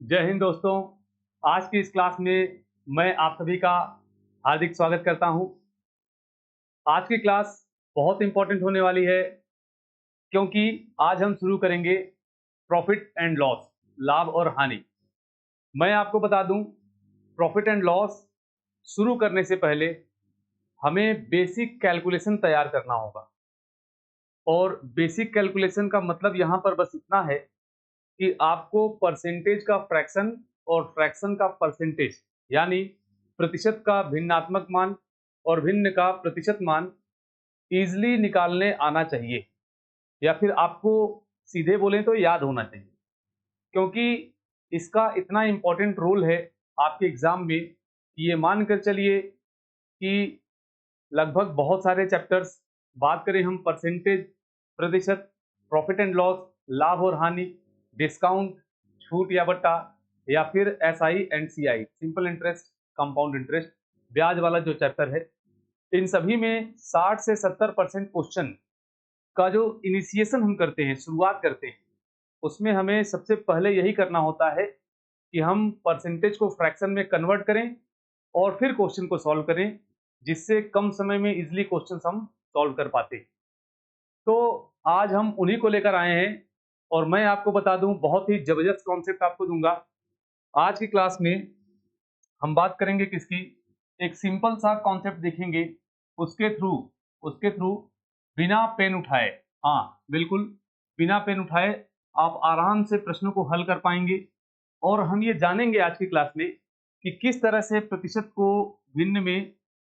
जय हिंद दोस्तों। आज की इस क्लास में मैं आप सभी का हार्दिक स्वागत करता हूं। आज की क्लास बहुत इंपॉर्टेंट होने वाली है क्योंकि आज हम शुरू करेंगे प्रॉफिट एंड लॉस, लाभ और हानि। मैं आपको बता दूं, प्रॉफिट एंड लॉस शुरू करने से पहले हमें बेसिक कैलकुलेशन तैयार करना होगा। और बेसिक कैलकुलेशन का मतलब यहाँ पर बस इतना है कि आपको परसेंटेज का फ्रैक्शन और फ्रैक्शन का परसेंटेज, यानी प्रतिशत का भिन्नात्मक मान और भिन्न का प्रतिशत मान इजीली निकालने आना चाहिए, या फिर आपको सीधे बोलें तो याद होना चाहिए। क्योंकि इसका इतना इम्पोर्टेंट रोल है आपके एग्जाम में कि ये मानकर चलिए कि लगभग बहुत सारे चैप्टर्स, बात करें हम परसेंटेज, प्रतिशत, प्रॉफिट एंड लॉस, लाभ और हानि, डिस्काउंट, छूट या बट्टा, या फिर SI and CI, simple interest, compound interest, ब्याज वाला जो चैप्टर है, इन सभी में 60 से 70% क्वेश्चन का जो इनिशिएशन हम करते हैं, शुरुआत करते हैं, उसमें हमें सबसे पहले यही करना होता है कि हम परसेंटेज को फ्रैक्शन में कन्वर्ट करें और फिर क्वेश्चन को सॉल्व करें, जिससे कम समय में इजीली क्वेश्चन हम सॉल्व कर पाते। तो आज हम उन्हीं को लेकर आए हैं और मैं आपको बता दूं, बहुत ही जबरदस्त कॉन्सेप्ट आपको दूंगा। आज की क्लास में हम बात करेंगे किसकी, एक सिंपल सा कॉन्सेप्ट देखेंगे, उसके थ्रू बिना पेन उठाए, हाँ बिल्कुल बिना पेन उठाए आप आराम से प्रश्नों को हल कर पाएंगे। और हम ये जानेंगे आज की क्लास में कि किस तरह से प्रतिशत को भिन्न में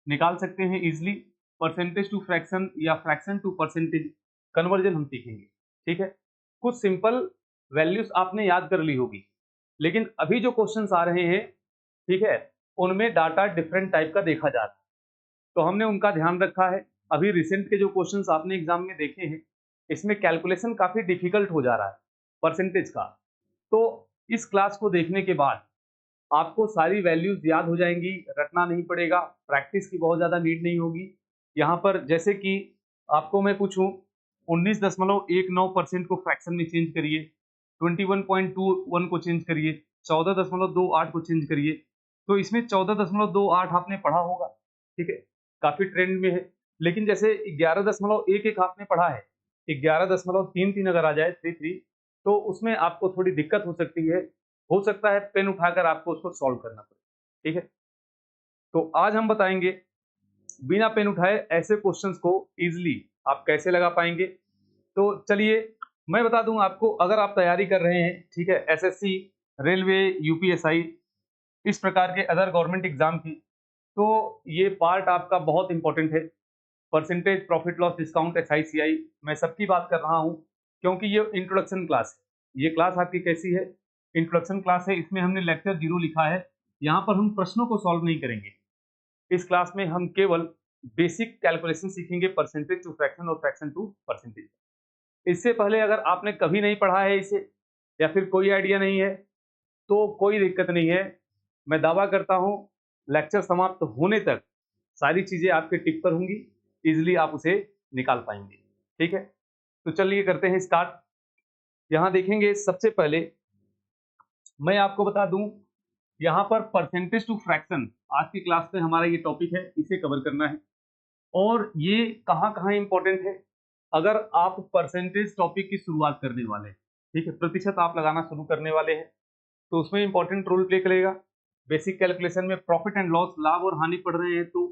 निकाल सकते हैं इजिली, परसेंटेज टू फ्रैक्शन या फ्रैक्शन टू परसेंटेज कन्वर्जन हम सीखेंगे। ठीक है, कुछ सिंपल वैल्यूज आपने याद कर ली होगी, लेकिन अभी जो क्वेश्चंस आ रहे हैं, ठीक है, उनमें डाटा डिफरेंट टाइप का देखा जा रहा है, तो हमने उनका ध्यान रखा है। अभी रिसेंट के जो क्वेश्चंस आपने एग्जाम में देखे हैं, इसमें कैलकुलेशन काफी डिफिकल्ट हो जा रहा है परसेंटेज का। तो इस क्लास को देखने के बाद आपको सारी वैल्यूज याद हो जाएंगी, रटना नहीं पड़ेगा, प्रैक्टिस की बहुत ज्यादा नीड नहीं होगी। यहाँ पर जैसे कि आपको मैं पूछूं 19.19% को फ्रैक्शन में चेंज करिए, 21.21 को चेंज करिए, 14.28 को चेंज करिए, तो इसमें 14.28 आपने पढ़ा होगा, ठीक है, काफी ट्रेंड में है। लेकिन जैसे 11.11 आपने पढ़ा है, 11.33 अगर आ जाए 33, तो उसमें आपको थोड़ी दिक्कत हो सकती है, हो सकता है पेन उठाकर आपको उसको सॉल्व करना पड़े। ठीक है, तो आज हम बताएंगे बिना पेन उठाए ऐसे क्वेश्चंस को इजीली आप कैसे लगा पाएंगे। तो चलिए मैं बता दूं आपको, अगर आप तैयारी कर रहे हैं, ठीक है, एसएससी, रेलवे, यूपीएसआई, इस प्रकार के अदर गवर्नमेंट एग्जाम की, तो ये पार्ट आपका बहुत इंपॉर्टेंट है। Percentage, profit loss, discount, SI CI, मैं सबकी बात कर रहा हूं क्योंकि ये इंट्रोडक्शन क्लास है। ये क्लास आपकी कैसी है, इंट्रोडक्शन क्लास है। इसमें हमने लेक्चर 0 लिखा है, यहाँ पर हम प्रश्नों को सॉल्व नहीं करेंगे। इस क्लास में हम केवल बेसिक कैलकुलेशन सीखेंगे, परसेंटेज टू फ्रैक्शन और फ्रैक्शन टू परसेंटेज। इससे पहले अगर आपने कभी नहीं पढ़ा है इसे, या फिर कोई आइडिया नहीं है, तो कोई दिक्कत नहीं है। मैं दावा करता हूं लेक्चर समाप्त होने तक सारी चीजें आपके टिक पर होंगी, इजिली आप उसे निकाल पाएंगे। ठीक है, तो चलिए करते हैं स्टार्ट। यहां देखेंगे सबसे पहले मैं आपको बता दूं, यहां पर परसेंटेज टू फ्रैक्शन आज की क्लास में हमारा ये टॉपिक है, इसे कवर करना है। और ये कहाँ कहाँ इंपॉर्टेंट है, अगर आप परसेंटेज टॉपिक की शुरुआत करने वाले हैं, ठीक है, प्रतिशत आप लगाना शुरू करने वाले हैं, तो उसमें इंपॉर्टेंट रोल प्ले करेगा। बेसिक कैलकुलेशन में प्रॉफिट एंड लॉस, लाभ और हानि पढ़ रहे हैं तो,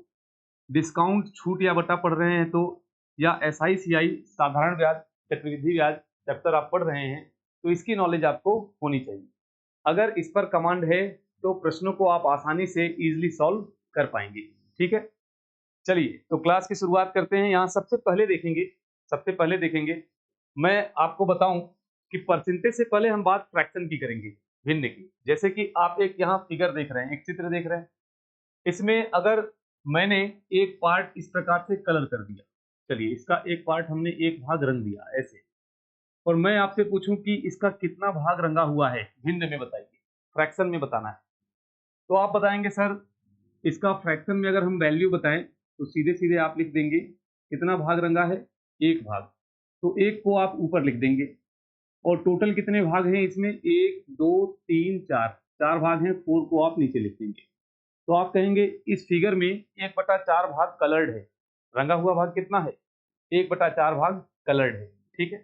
डिस्काउंट, छूट या बटा पढ़ रहे हैं तो, या एसआई सीआई, साधारण ब्याज, चक्रवृद्धि ब्याज चैप्टर आप पढ़ रहे हैं, तो इसकी नॉलेज आपको होनी चाहिए। अगर इस पर कमांड है तो प्रश्नों को आप आसानी से इजीली सॉल्व कर पाएंगे। ठीक है, चलिए तो क्लास की शुरुआत करते हैं। यहाँ सबसे पहले देखेंगे, मैं आपको बताऊं कि परसेंटेज से पहले हम बात फ्रैक्शन की करेंगे, भिन्न की। जैसे कि आप एक यहाँ फिगर देख रहे हैं, एक चित्र देख रहे हैं, इसमें अगर मैंने एक पार्ट इस प्रकार से कलर कर दिया, चलिए इसका एक पार्ट हमने एक भाग रंग दिया ऐसे, और मैं आपसे पूछूं कि इसका कितना भाग रंगा हुआ है, भिन्न में बताइए, फ्रैक्शन में बताना है, तो आप बताएंगे सर इसका फ्रैक्शन में अगर हम वैल्यू बताएं तो सीधे सीधे आप लिख देंगे कितना भाग रंगा है, एक भाग, तो एक को आप ऊपर लिख देंगे, और टोटल कितने भाग हैं इसमें, 1 2 3 4, 4 भाग हैं, 4 को आप नीचे लिख देंगे। तो आप कहेंगे इस फिगर में 1/4 भाग कलर्ड है, रंगा हुआ भाग कितना है, 1/4 भाग कलर्ड है, ठीक है।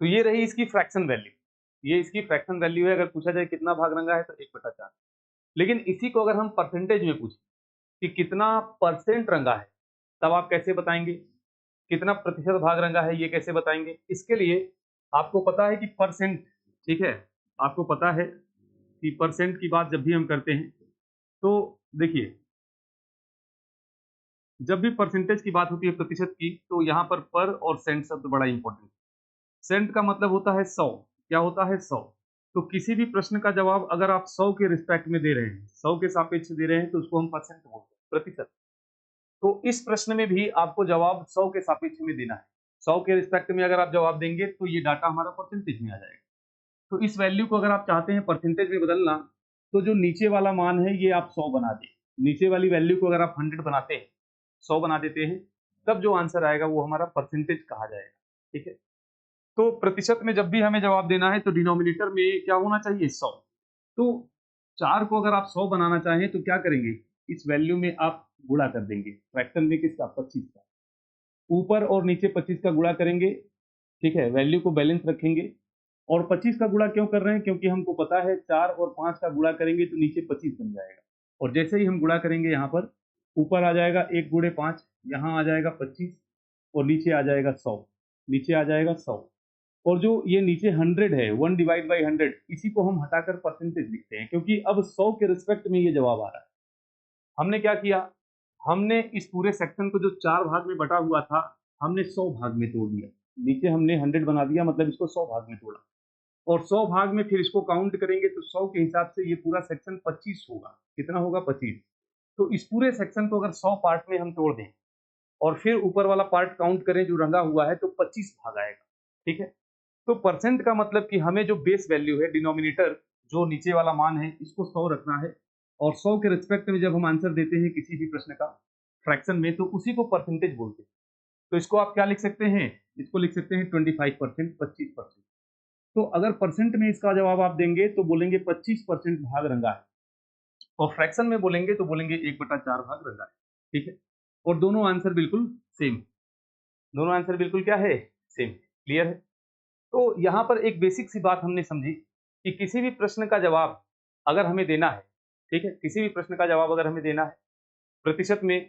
तो ये रही इसकी फ्रैक्शन वैल्यू, ये इसकी फ्रैक्शन वैल्यू है। अगर पूछा जाए कितना भाग रंगा है तो 1/4। लेकिन इसी को अगर हम परसेंटेज में पूछें कि कितना परसेंट रंगा है, तब आप कैसे बताएंगे, कितना प्रतिशत भाग रंगा है ये कैसे बताएंगे। इसके लिए आपको पता है कि परसेंट, ठीक है, आपको पता है कि परसेंट की बात जब भी हम करते हैं तो देखिए, जब भी परसेंटेज की बात होती है प्रतिशत की, तो यहाँ पर और सेंट शब्द बड़ा इंपॉर्टेंट है। सेंट का मतलब होता है 100, क्या होता है 100। तो किसी भी प्रश्न का जवाब अगर आप 100 के रिस्पेक्ट में दे रहे हैं, 100 के सापेक्ष दे रहे हैं, तो उसको हम परसेंट बोलते हैं, प्रतिशत। तो इस प्रश्न में भी आपको जवाब 100 के सापेक्ष में देना है। 100 के रिस्पेक्ट में अगर आप जवाब देंगे तो ये डाटा हमारा परसेंटेज में आ जाएगा। तो इस वैल्यू को अगर आप चाहते हैं परसेंटेज में बदलना, तो जो नीचे वाला मान है ये आप 100 बना दें। नीचे वाली वैल्यू को अगर आप 100 बनाते हैं, 100 बना देते हैं, तब जो आंसर आएगा वो हमारा परसेंटेज कहा जाएगा, ठीक है। तो प्रतिशत में जब भी हमें जवाब देना है तो डिनोमिनेटर में क्या होना चाहिए, 100। तो 4 को अगर आप 100 बनाना चाहें तो क्या करेंगे, इस वैल्यू में आप गुणा कर देंगे, फ्रैक्शन में किसका, 25 का। ऊपर और नीचे 25 का गुणा करेंगे, ठीक है, वैल्यू को बैलेंस रखेंगे। और 25 का गुणा क्यों कर रहे हैं, क्योंकि हमको पता है 4 और 5 का गुणा करेंगे तो नीचे 25 बन जाएगा। और जैसे ही हम गुणा करेंगे यहाँ पर, ऊपर आ जाएगा 1 गुणे 5, यहाँ आ जाएगा 25, और नीचे आ जाएगा 100, नीचे आ जाएगा 100। और जो ये नीचे 100 है, 1/100, इसी को हम हटाकर परसेंटेज लिखते हैं, क्योंकि अब 100 के रिस्पेक्ट में ये जवाब आ रहा है। हमने क्या किया, हमने इस पूरे सेक्शन को जो 4 भाग में बटा हुआ था, हमने 100 भाग में तोड़ दिया। नीचे हमने 100 बना दिया, मतलब इसको 100 भाग में तोड़ा। और 100 भाग में फिर इसको काउंट करेंगे तो 100 के हिसाब से ये पूरा सेक्शन 25 होगा। कितना होगा, 25। तो इस पूरे सेक्शन को अगर 100 पार्ट में हम तोड़ दें और फिर ऊपर वाला पार्ट काउंट करें जो रंगा हुआ है, तो 25 भाग आएगा, ठीक है। तो परसेंट का मतलब कि हमें जो बेस वैल्यू है, डिनोमिनेटर जो नीचे वाला मान है, इसको 100 रखना है। और 100 के रिस्पेक्ट में जब हम आंसर देते हैं किसी भी प्रश्न का फ्रैक्शन में, तो उसी को परसेंटेज बोलते हैं। तो इसको आप क्या लिख सकते हैं, इसको लिख सकते हैं 25%, 25%। तो अगर परसेंट में इसका जवाब आप देंगे तो बोलेंगे 25% भाग रंगा है, और फ्रैक्शन में बोलेंगे तो बोलेंगे 1/4 भाग रंगा है, ठीक है। और दोनों आंसर बिल्कुल सेम, दोनों आंसर बिल्कुल क्या है, सेम, क्लियर है। तो यहाँ पर एक बेसिक सी बात हमने समझी कि किसी भी प्रश्न का जवाब अगर हमें देना है, ठीक है, किसी भी प्रश्न का जवाब अगर हमें देना है प्रतिशत में,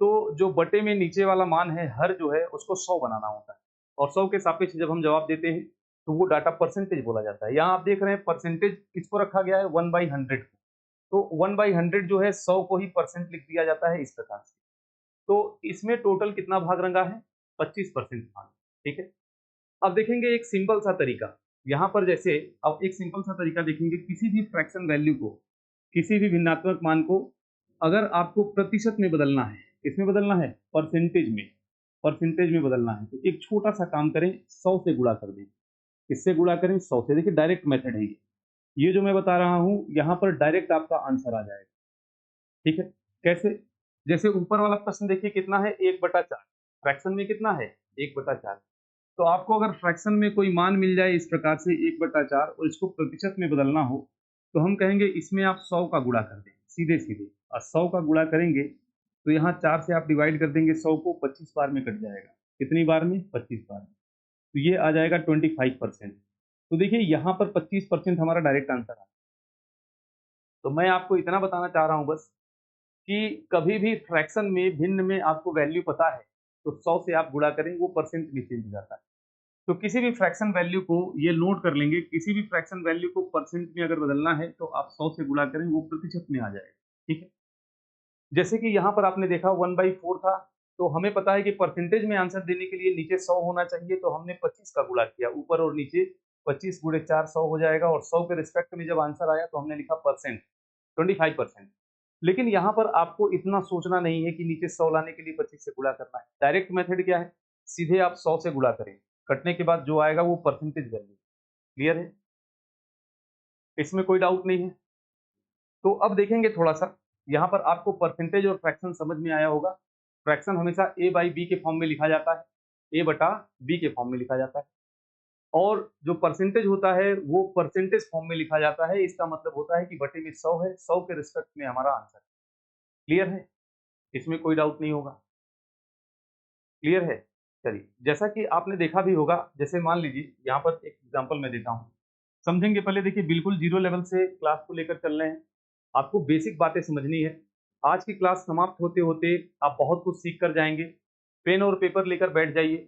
तो जो बटे में नीचे वाला मान है, हर जो है उसको 100 बनाना होता है। और 100 के सापेक्ष जब हम जवाब देते हैं तो वो डाटा परसेंटेज बोला जाता है। यहाँ आप देख रहे हैं परसेंटेज किसको रखा गया है, 1/100 को। तो 1/100 जो है 100 को ही परसेंट लिख दिया जाता है इस प्रकार से। तो इसमें टोटल कितना भाग रंगा है, 25% भाग, ठीक है। अब देखेंगे एक सिंपल सा तरीका, यहाँ पर जैसे अब एक सिंपल सा तरीका देखेंगे, किसी भी फ्रैक्शन वैल्यू को, किसी भी भिन्नात्मक मान को अगर आपको प्रतिशत में बदलना है, किसमें बदलना है, परसेंटेज में, परसेंटेज में बदलना है, तो एक छोटा सा काम करें, 100 से गुणा कर दें। किससे गुणा करें, 100 से। देखिए डायरेक्ट मेथड है ये जो मैं बता रहा हूँ, यहाँ पर डायरेक्ट आपका आंसर आ जाएगा, ठीक है। कैसे, जैसे ऊपर वाला प्रश्न देखिए कितना है, 1/4, फ्रैक्शन में कितना है, 1/4। तो आपको अगर फ्रैक्शन में कोई मान मिल जाए इस प्रकार से 1/4 और इसको प्रतिशत में बदलना हो, तो हम कहेंगे इसमें आप 100 का गुणा कर दें, सीधे सीधे। और 100 का गुणा करेंगे तो यहाँ 4 से आप डिवाइड कर देंगे, 100 को 25 बार में कट जाएगा। कितनी बार में, 25 बार में। तो ये आ जाएगा 25%। तो देखिए यहाँ पर 25% हमारा डायरेक्ट आंसर है। तो मैं आपको इतना बताना चाह रहा हूँ बस कि कभी भी फ्रैक्शन में भिन्न में आपको वैल्यू पता है तो 100 से आप गुणा करें, वो परसेंट में चेंज हो जाता है। तो किसी भी फ्रैक्शन वैल्यू को, ये नोट कर लेंगे, किसी भी फ्रैक्शन वैल्यू को परसेंट में अगर बदलना है तो आप 100 से गुणा करें, वो प्रतिशत में आ जाएगा, ठीक है। जैसे कि यहाँ पर आपने देखा 1/4 था, तो हमें पता है कि परसेंटेज में आंसर देने के लिए नीचे 100 होना चाहिए, तो हमने 25 का गुणा किया, ऊपर और नीचे 25 गुणे 4 100 हो जाएगा। और 100 के रिस्पेक्ट में जब आंसर आया तो हमने लिखा परसेंट, 25%। लेकिन यहाँ पर आपको इतना सोचना नहीं है कि नीचे 100 लाने के लिए 25 से गुणा करना है। डायरेक्ट मेथड क्या है, सीधे आप 100 से गुणा करें, कटने के बाद जो आएगा वो परसेंटेज वैल्यू। क्लियर है, इसमें कोई डाउट नहीं है। तो अब देखेंगे थोड़ा सा, यहाँ पर आपको परसेंटेज और फ्रैक्शन समझ में आया होगा। फ्रैक्शन हमेशा a/b के फॉर्म में लिखा जाता है, a/b के फॉर्म में लिखा जाता है। और जो परसेंटेज होता है वो परसेंटेज फॉर्म में लिखा जाता है। इसका मतलब होता है कि बटे में 100 है, 100 के रिस्पेक्ट में हमारा आंसर। क्लियर है? इसमें कोई डाउट नहीं होगा। क्लियर है? चलिए, जैसा कि आपने देखा भी होगा, जैसे मान लीजिए यहाँ पर एक एग्जांपल मैं देता हूँ, समझेंगे। पहले देखिए, बिल्कुल जीरो लेवल से क्लास को लेकर चल रहे हैं, आपको बेसिक बातें समझनी है। आज की क्लास समाप्त होते होते आप बहुत कुछ सीख कर जाएंगे। पेन और पेपर लेकर बैठ जाइए,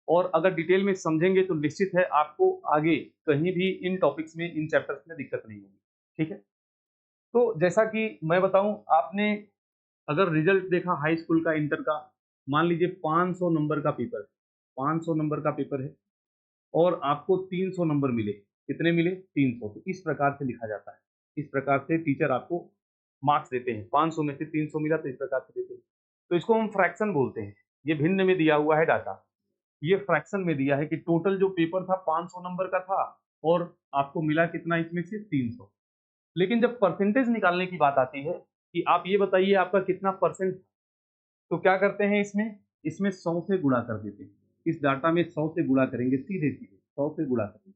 और अगर डिटेल में समझेंगे तो निश्चित है आपको आगे कहीं भी इन टॉपिक्स में, इन चैप्टर्स में दिक्कत नहीं होगी। ठीक है? तो जैसा कि मैं बताऊं, आपने अगर रिजल्ट देखा हाई स्कूल का, इंटर का, मान लीजिए 500 नंबर का पेपर है, 500 नंबर का पेपर है, और आपको 300 नंबर मिले। कितने मिले? 300। तो इस प्रकार से लिखा जाता है, इस प्रकार से टीचर आपको मार्क्स देते हैं। 500 में से 300 मिला तो इस प्रकार से देते हैं। तो इसको हम फ्रैक्शन बोलते हैं। ये भिन्न में दिया हुआ है डाटा, ये फ्रैक्शन में दिया है कि टोटल जो पेपर था 500 नंबर का था, और आपको मिला कितना इसमें से? 300। लेकिन जब परसेंटेज निकालने की बात आती है कि आप ये बताइए आपका कितना परसेंट, तो क्या करते हैं इसमें? इसमें 100 से गुणा कर देते हैं। इस डाटा में 100 से गुणा करेंगे, सीधे सीधे 100 से गुणा करेंगे,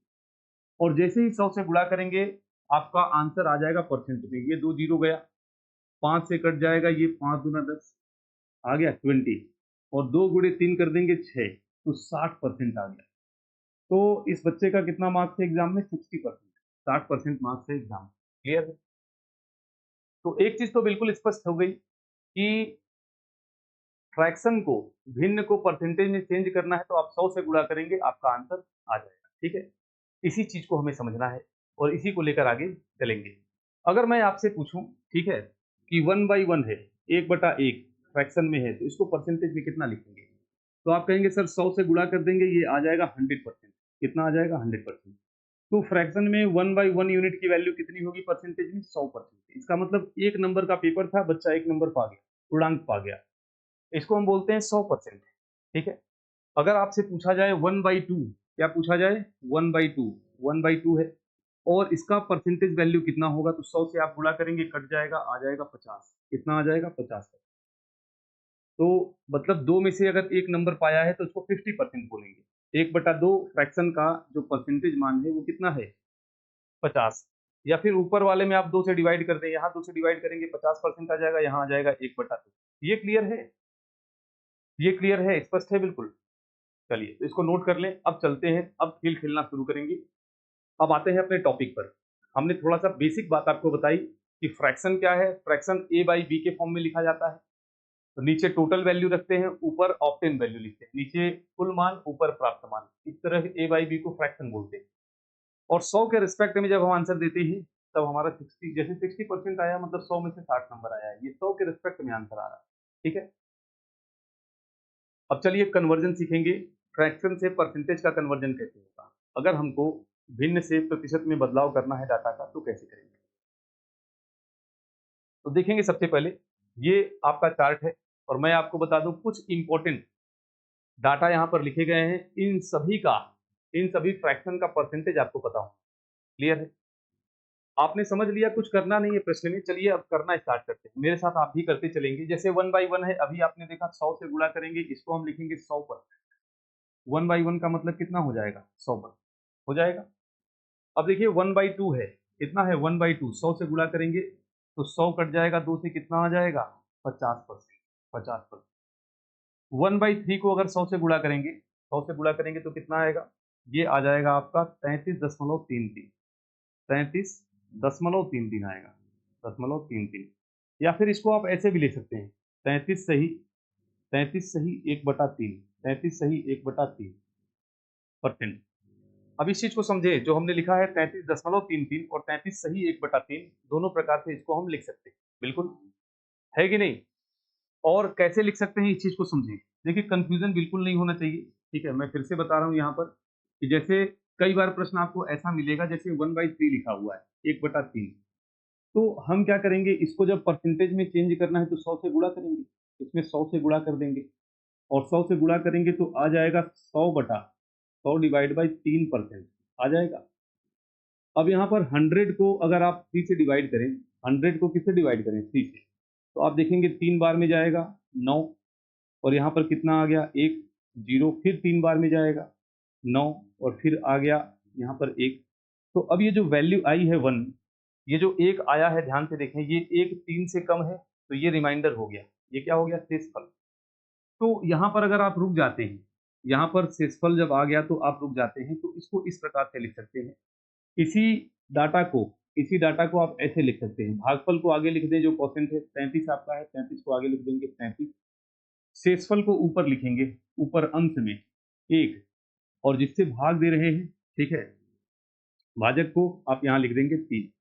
और जैसे ही 100 से गुणा करेंगे आपका आंसर आ जाएगा परसेंट में। ये 2 जीरो गया, 5 से कट जाएगा, ये 5 दूना 10 आ गया 20, और 2 गुणे 3 कर देंगे 6, तो 60% आ गया। तो इस बच्चे का कितना मार्क्स है एग्जाम में? 60%। 60% मार्क्स है एग्जाम। क्लियर है? तो एक चीज तो बिल्कुल स्पष्ट हो गई कि फ्रैक्शन को, भिन्न को परसेंटेज में चेंज करना है तो आप 100 से गुणा करेंगे, आपका आंसर आ जाएगा। ठीक है? इसी चीज को हमें समझना है, और इसी को लेकर आगे चलेंगे। अगर मैं आपसे पूछूं, ठीक है, कि 1/1 है, 1/1 फ्रैक्शन में है, तो इसको परसेंटेज में कितना लिखेंगे? तो आप कहेंगे सर 100 से गुणा कर देंगे, ये आ जाएगा 100%। कितना आ जाएगा? 100%। तो फ्रैक्शन में 1/1 यूनिट की वैल्यू कितनी होगी परसेंटेज में? 100%। इसका मतलब 1 नंबर का पेपर था, बच्चा 1 नंबर पा गया, पूर्णांक पा गया। इसको हम बोलते हैं 100%। ठीक है? अगर आपसे पूछा जाए 1/2, क्या पूछा जाए? 1/2, 1/2 है, और इसका परसेंटेज वैल्यू कितना होगा? तो 100 से आप गुणा करेंगे, कट जाएगा, आ जाएगा 50। कितना आ जाएगा? 50। तो मतलब 2 में से अगर 1 नंबर पाया है तो उसको 50% बोलेंगे। 1/2 फ्रैक्शन का जो परसेंटेज मान है वो कितना है? 50। या फिर ऊपर वाले में आप 2 से डिवाइड कर दें, यहाँ 2 से डिवाइड करेंगे 50% आ जाएगा, यहाँ आ जाएगा 1/2। ये क्लियर है? ये क्लियर है? स्पष्ट है बिल्कुल? चलिए, तो इसको नोट कर लें। अब चलते हैं, अब खेल खेलना शुरू करेंगे। अब आते हैं अपने टॉपिक पर। हमने थोड़ा सा बेसिक बात आपको बताई कि फ्रैक्शन क्या है। फ्रैक्शन ए बाई बी के फॉर्म में लिखा जाता है। तो नीचे टोटल वैल्यू रखते हैं, ऊपर ऑप्टेन वैल्यू लिखते हैं, नीचे कुल मान, ऊपर प्राप्त मान। इस तरह ए बाई बी को फ्रैक्शन बोलते हैं। और 100 के रिस्पेक्ट में जब हम आंसर देते हैं, तब हमारा 60, जैसे 60% आया, मतलब 100 में से 60 नंबर आया है, ये 100 के रिस्पेक्ट में आंसर आ रहा है। ठीक है? अब चलिए कन्वर्जन सीखेंगे। फ्रैक्शन से परसेंटेज का कन्वर्जन कैसे होगा, अगर हमको भिन्न से प्रतिशत में बदलाव करना है डाटा का, तो कैसे करेंगे? तो देखेंगे, सबसे पहले ये आपका चार्ट है, और मैं आपको बता दूं कुछ इंपॉर्टेंट डाटा यहाँ पर लिखे गए हैं। इन सभी फ्रैक्शन का परसेंटेज आपको पता हो। क्लियर है? आपने समझ लिया, कुछ करना नहीं है प्रश्न में। चलिए अब करना स्टार्ट करते हैं, मेरे साथ आप भी करते चलेंगे। जैसे 1/1 है, अभी आपने देखा 100 से गुणा करेंगे, इसको हम लिखेंगे 100%। 1/1 का मतलब कितना हो जाएगा? 100% हो जाएगा। अब देखिए 1/2 है, कितना है? 1/2, 100 से गुणा करेंगे तो 100 कट जाएगा, 2 से कितना आ जाएगा? 50%। 50%। 1/3 को अगर 100 से गुणा करेंगे, 100 से गुणा करेंगे तो कितना आएगा? ये आ जाएगा आपका 33.33। 33.33 आएगा, 33। या फिर इसको आप ऐसे भी ले सकते हैं, 33 सही, 33 सही 1/3, 33 सही 1/3 परसेंट। अब इस चीज को समझे, जो हमने लिखा है 33.33 और 33 सही 1/3, दोनों प्रकार से इसको हम लिख सकते हैं। बिल्कुल है कि नहीं? और कैसे लिख सकते हैं, इस चीज को समझें। देखिए, कंफ्यूजन बिल्कुल नहीं होना चाहिए। ठीक है? मैं फिर से बता रहा हूँ यहाँ पर कि जैसे कई बार प्रश्न आपको ऐसा मिलेगा, जैसे 1/3 लिखा हुआ है, 1/3। तो हम क्या करेंगे, इसको जब परसेंटेज में चेंज करना है तो 100 से गुणा करेंगे, इसमें 100 से गुणा कर देंगे, और 100 से गुणा करेंगे तो आ जाएगा 100/100 डिवाइड बाई 3% आ जाएगा। अब यहाँ पर 100 को अगर आप 3 से डिवाइड करें, 100 को किससे डिवाइड करें? 3 से, तो आप देखेंगे 3 बार में जाएगा 9, और यहाँ पर कितना आ गया? 1 0, फिर 3 बार में जाएगा 9, और फिर आ गया यहाँ पर 1। तो अब ये जो वैल्यू आई है 1, ये जो 1 आया है, ध्यान से देखें, ये 1 3 से कम है, तो ये रिमाइंडर हो गया। ये क्या हो गया? शेषफल। तो यहाँ पर अगर आप रुक जाते हैं, यहाँ पर शेषफल जब आ गया तो आप रुक जाते हैं, तो इसको इस प्रकार से लिख सकते हैं। इसी डाटा को आप ऐसे लिख सकते हैं, भागफल को आगे लिख दें, जो परसेंट है 33 आपका है, 33 को आगे लिख देंगे 33। शेषफल को ऊपर लिखेंगे, ऊपर अंश में 1, और जिससे भाग दे रहे हैं, ठीक है, भाजक को आप यहाँ लिख देंगे 3।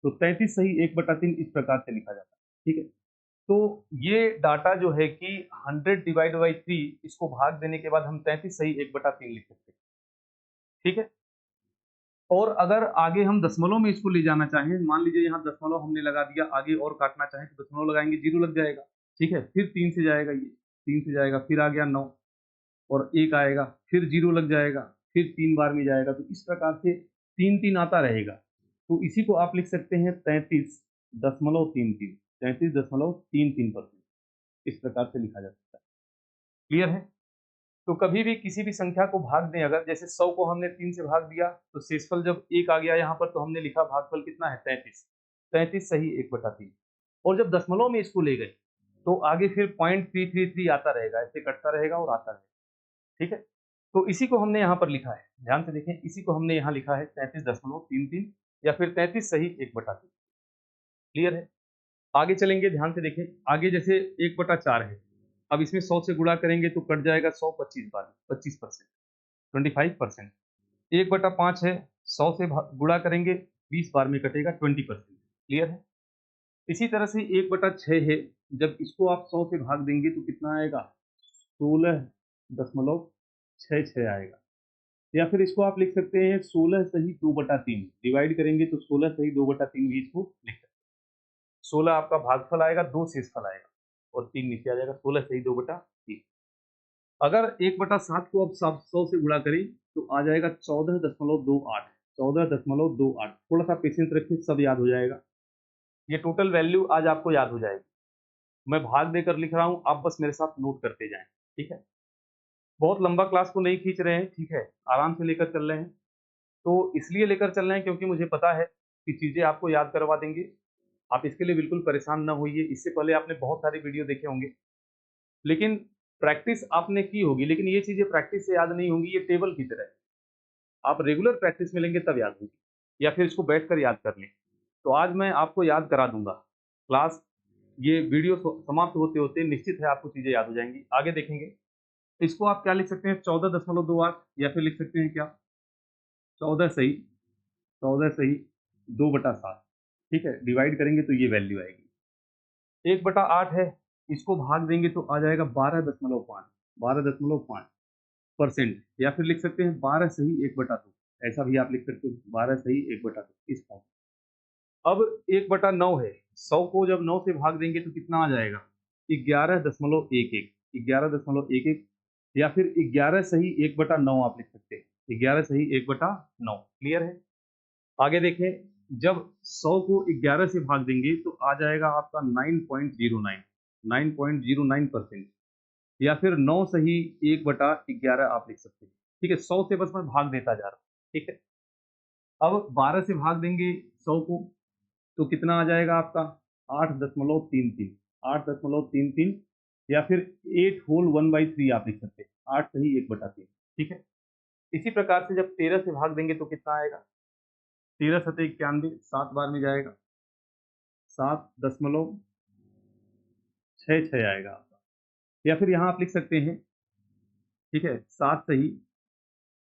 तो 33 सही 1/3 इस प्रकार से लिखा जाता है, ठीक है। तो ये डाटा जो है कि 100 डिवाइड बाई 3, इसको भाग देने के बाद हम 33 सही 1/3 लिख सकते हैं, ठीक है। और अगर आगे हम दशमलव में इसको ले जाना चाहें, मान लीजिए यहाँ दशमलव हमने लगा दिया, आगे और काटना चाहें तो दशमलव लगाएंगे, 0 लग जाएगा, ठीक है। फिर 3 से जाएगा, ये 3 से जाएगा, फिर आ गया 9 और 1 आएगा, फिर 0 लग जाएगा, फिर 3 बार में जाएगा। तो इस प्रकार से 3 आता रहेगा। तो इसी को आप लिख सकते हैं 33.33, 33.33%, इस प्रकार से लिखा जा सकता है। क्लियर है? तो कभी भी किसी भी संख्या को भाग दें, अगर जैसे 100 को हमने 3 से भाग दिया, तो शेषफल जब 1 आ गया यहाँ पर, तो हमने लिखा भागफल कितना है? 33 सही 1/3। और जब दशमलव में इसको ले गए, तो आगे फिर 0.333 आता रहेगा, ऐसे कटता रहेगा और आता रहेगा, ठीक है। तो इसी को हमने यहाँ पर लिखा है, ध्यान से देखें, इसी को हमने यहाँ लिखा है 33.33 या फिर 33 सही 1/3। क्लियर है? आगे चलेंगे, ध्यान से देखें, आगे जैसे 1/4 है, अब इसमें 100 से गुणा करेंगे तो कट जाएगा 100 25 बार, 25%, 25%। 1/5 है, 100 से गुणा करेंगे 20 बार में कटेगा 20%। क्लियर है? इसी तरह से 1/6 है, जब इसको आप 100 से भाग देंगे तो कितना आएगा? 16.66 आएगा। या फिर इसको आप लिख सकते हैं 16 सही 2/3, डिवाइड करेंगे तो 16 सही 2/3 भी इसको लिख सकते हैं। 16 आपका भागफल आएगा, 2 शेषफल आएगा और 3 नीचे आ जाएगा, 16 सही 2/3। अगर 1/7 को अब 100 से गुणा करें तो आ जाएगा 14.28, 14.28। थोड़ा सा पेशेंस रखिए, सब याद हो जाएगा। ये टोटल वैल्यू आज आपको याद हो जाएगी। मैं भाग देकर लिख रहा हूँ, आप बस मेरे साथ नोट करते जाएं, ठीक है। बहुत लंबा क्लास को नहीं खींच रहे हैं, ठीक है, आराम से लेकर चल रहे हैं। तो इसलिए लेकर चल रहे हैं क्योंकि मुझे पता है कि चीज़ें आपको याद करवा देंगे। आप इसके लिए बिल्कुल परेशान ना होइए। इससे पहले आपने बहुत सारे वीडियो देखे होंगे, लेकिन प्रैक्टिस आपने की होगी, लेकिन ये चीज़ें प्रैक्टिस से याद नहीं होंगी। ये टेबल की तरह है, आप रेगुलर प्रैक्टिस में लेंगे तब याद होगी, या फिर इसको बैठकर याद कर लें। तो आज मैं आपको याद करा दूंगा। क्लास, ये वीडियो समाप्त होते होते निश्चित है आपको चीज़ें याद हो जाएंगी। आगे देखेंगे, इसको आप क्या लिख सकते हैं? 14.28, या फिर लिख सकते हैं क्या? 14 सही 2/7, ठीक है। डिवाइड करेंगे तो ये वैल्यू आएगी 1/8 है, इसको भाग देंगे तो आ जाएगा 12.5%, या फिर लिख सकते हैं 12 सही 1/2, ऐसा भी आप लिख सकते हैं, 12 सही 1/2 इस फॉर्म। अब 1/9 है, 100 को जब 9 से भाग देंगे तो कितना आ जाएगा? 11.11, 11.11, या फिर 11 सही 1/9 आप लिख सकते हैं, 11 सही 1/9। क्लियर है? आगे देखें, जब 100 को 11 से भाग देंगे तो आ जाएगा आपका 9.09, 9.09%, या फिर 9 सही 1/11 आप लिख सकते हैं, ठीक है। 100 से बस मैं भाग देता जा रहा हूँ, ठीक है। अब 12 से भाग देंगे 100 को तो कितना आ जाएगा आपका? 8.33, 8.33, या फिर 8 होल 1/3 आप लिख सकते हैं, 8 सही 1/3, ठीक है। इसी प्रकार से जब 13 से भाग देंगे तो कितना आएगा? 13 सतह 91, 7 बार में जाएगा, 7.66 आएगा आपका। या फिर यहाँ आप लिख सकते हैं, ठीक है, 7 सही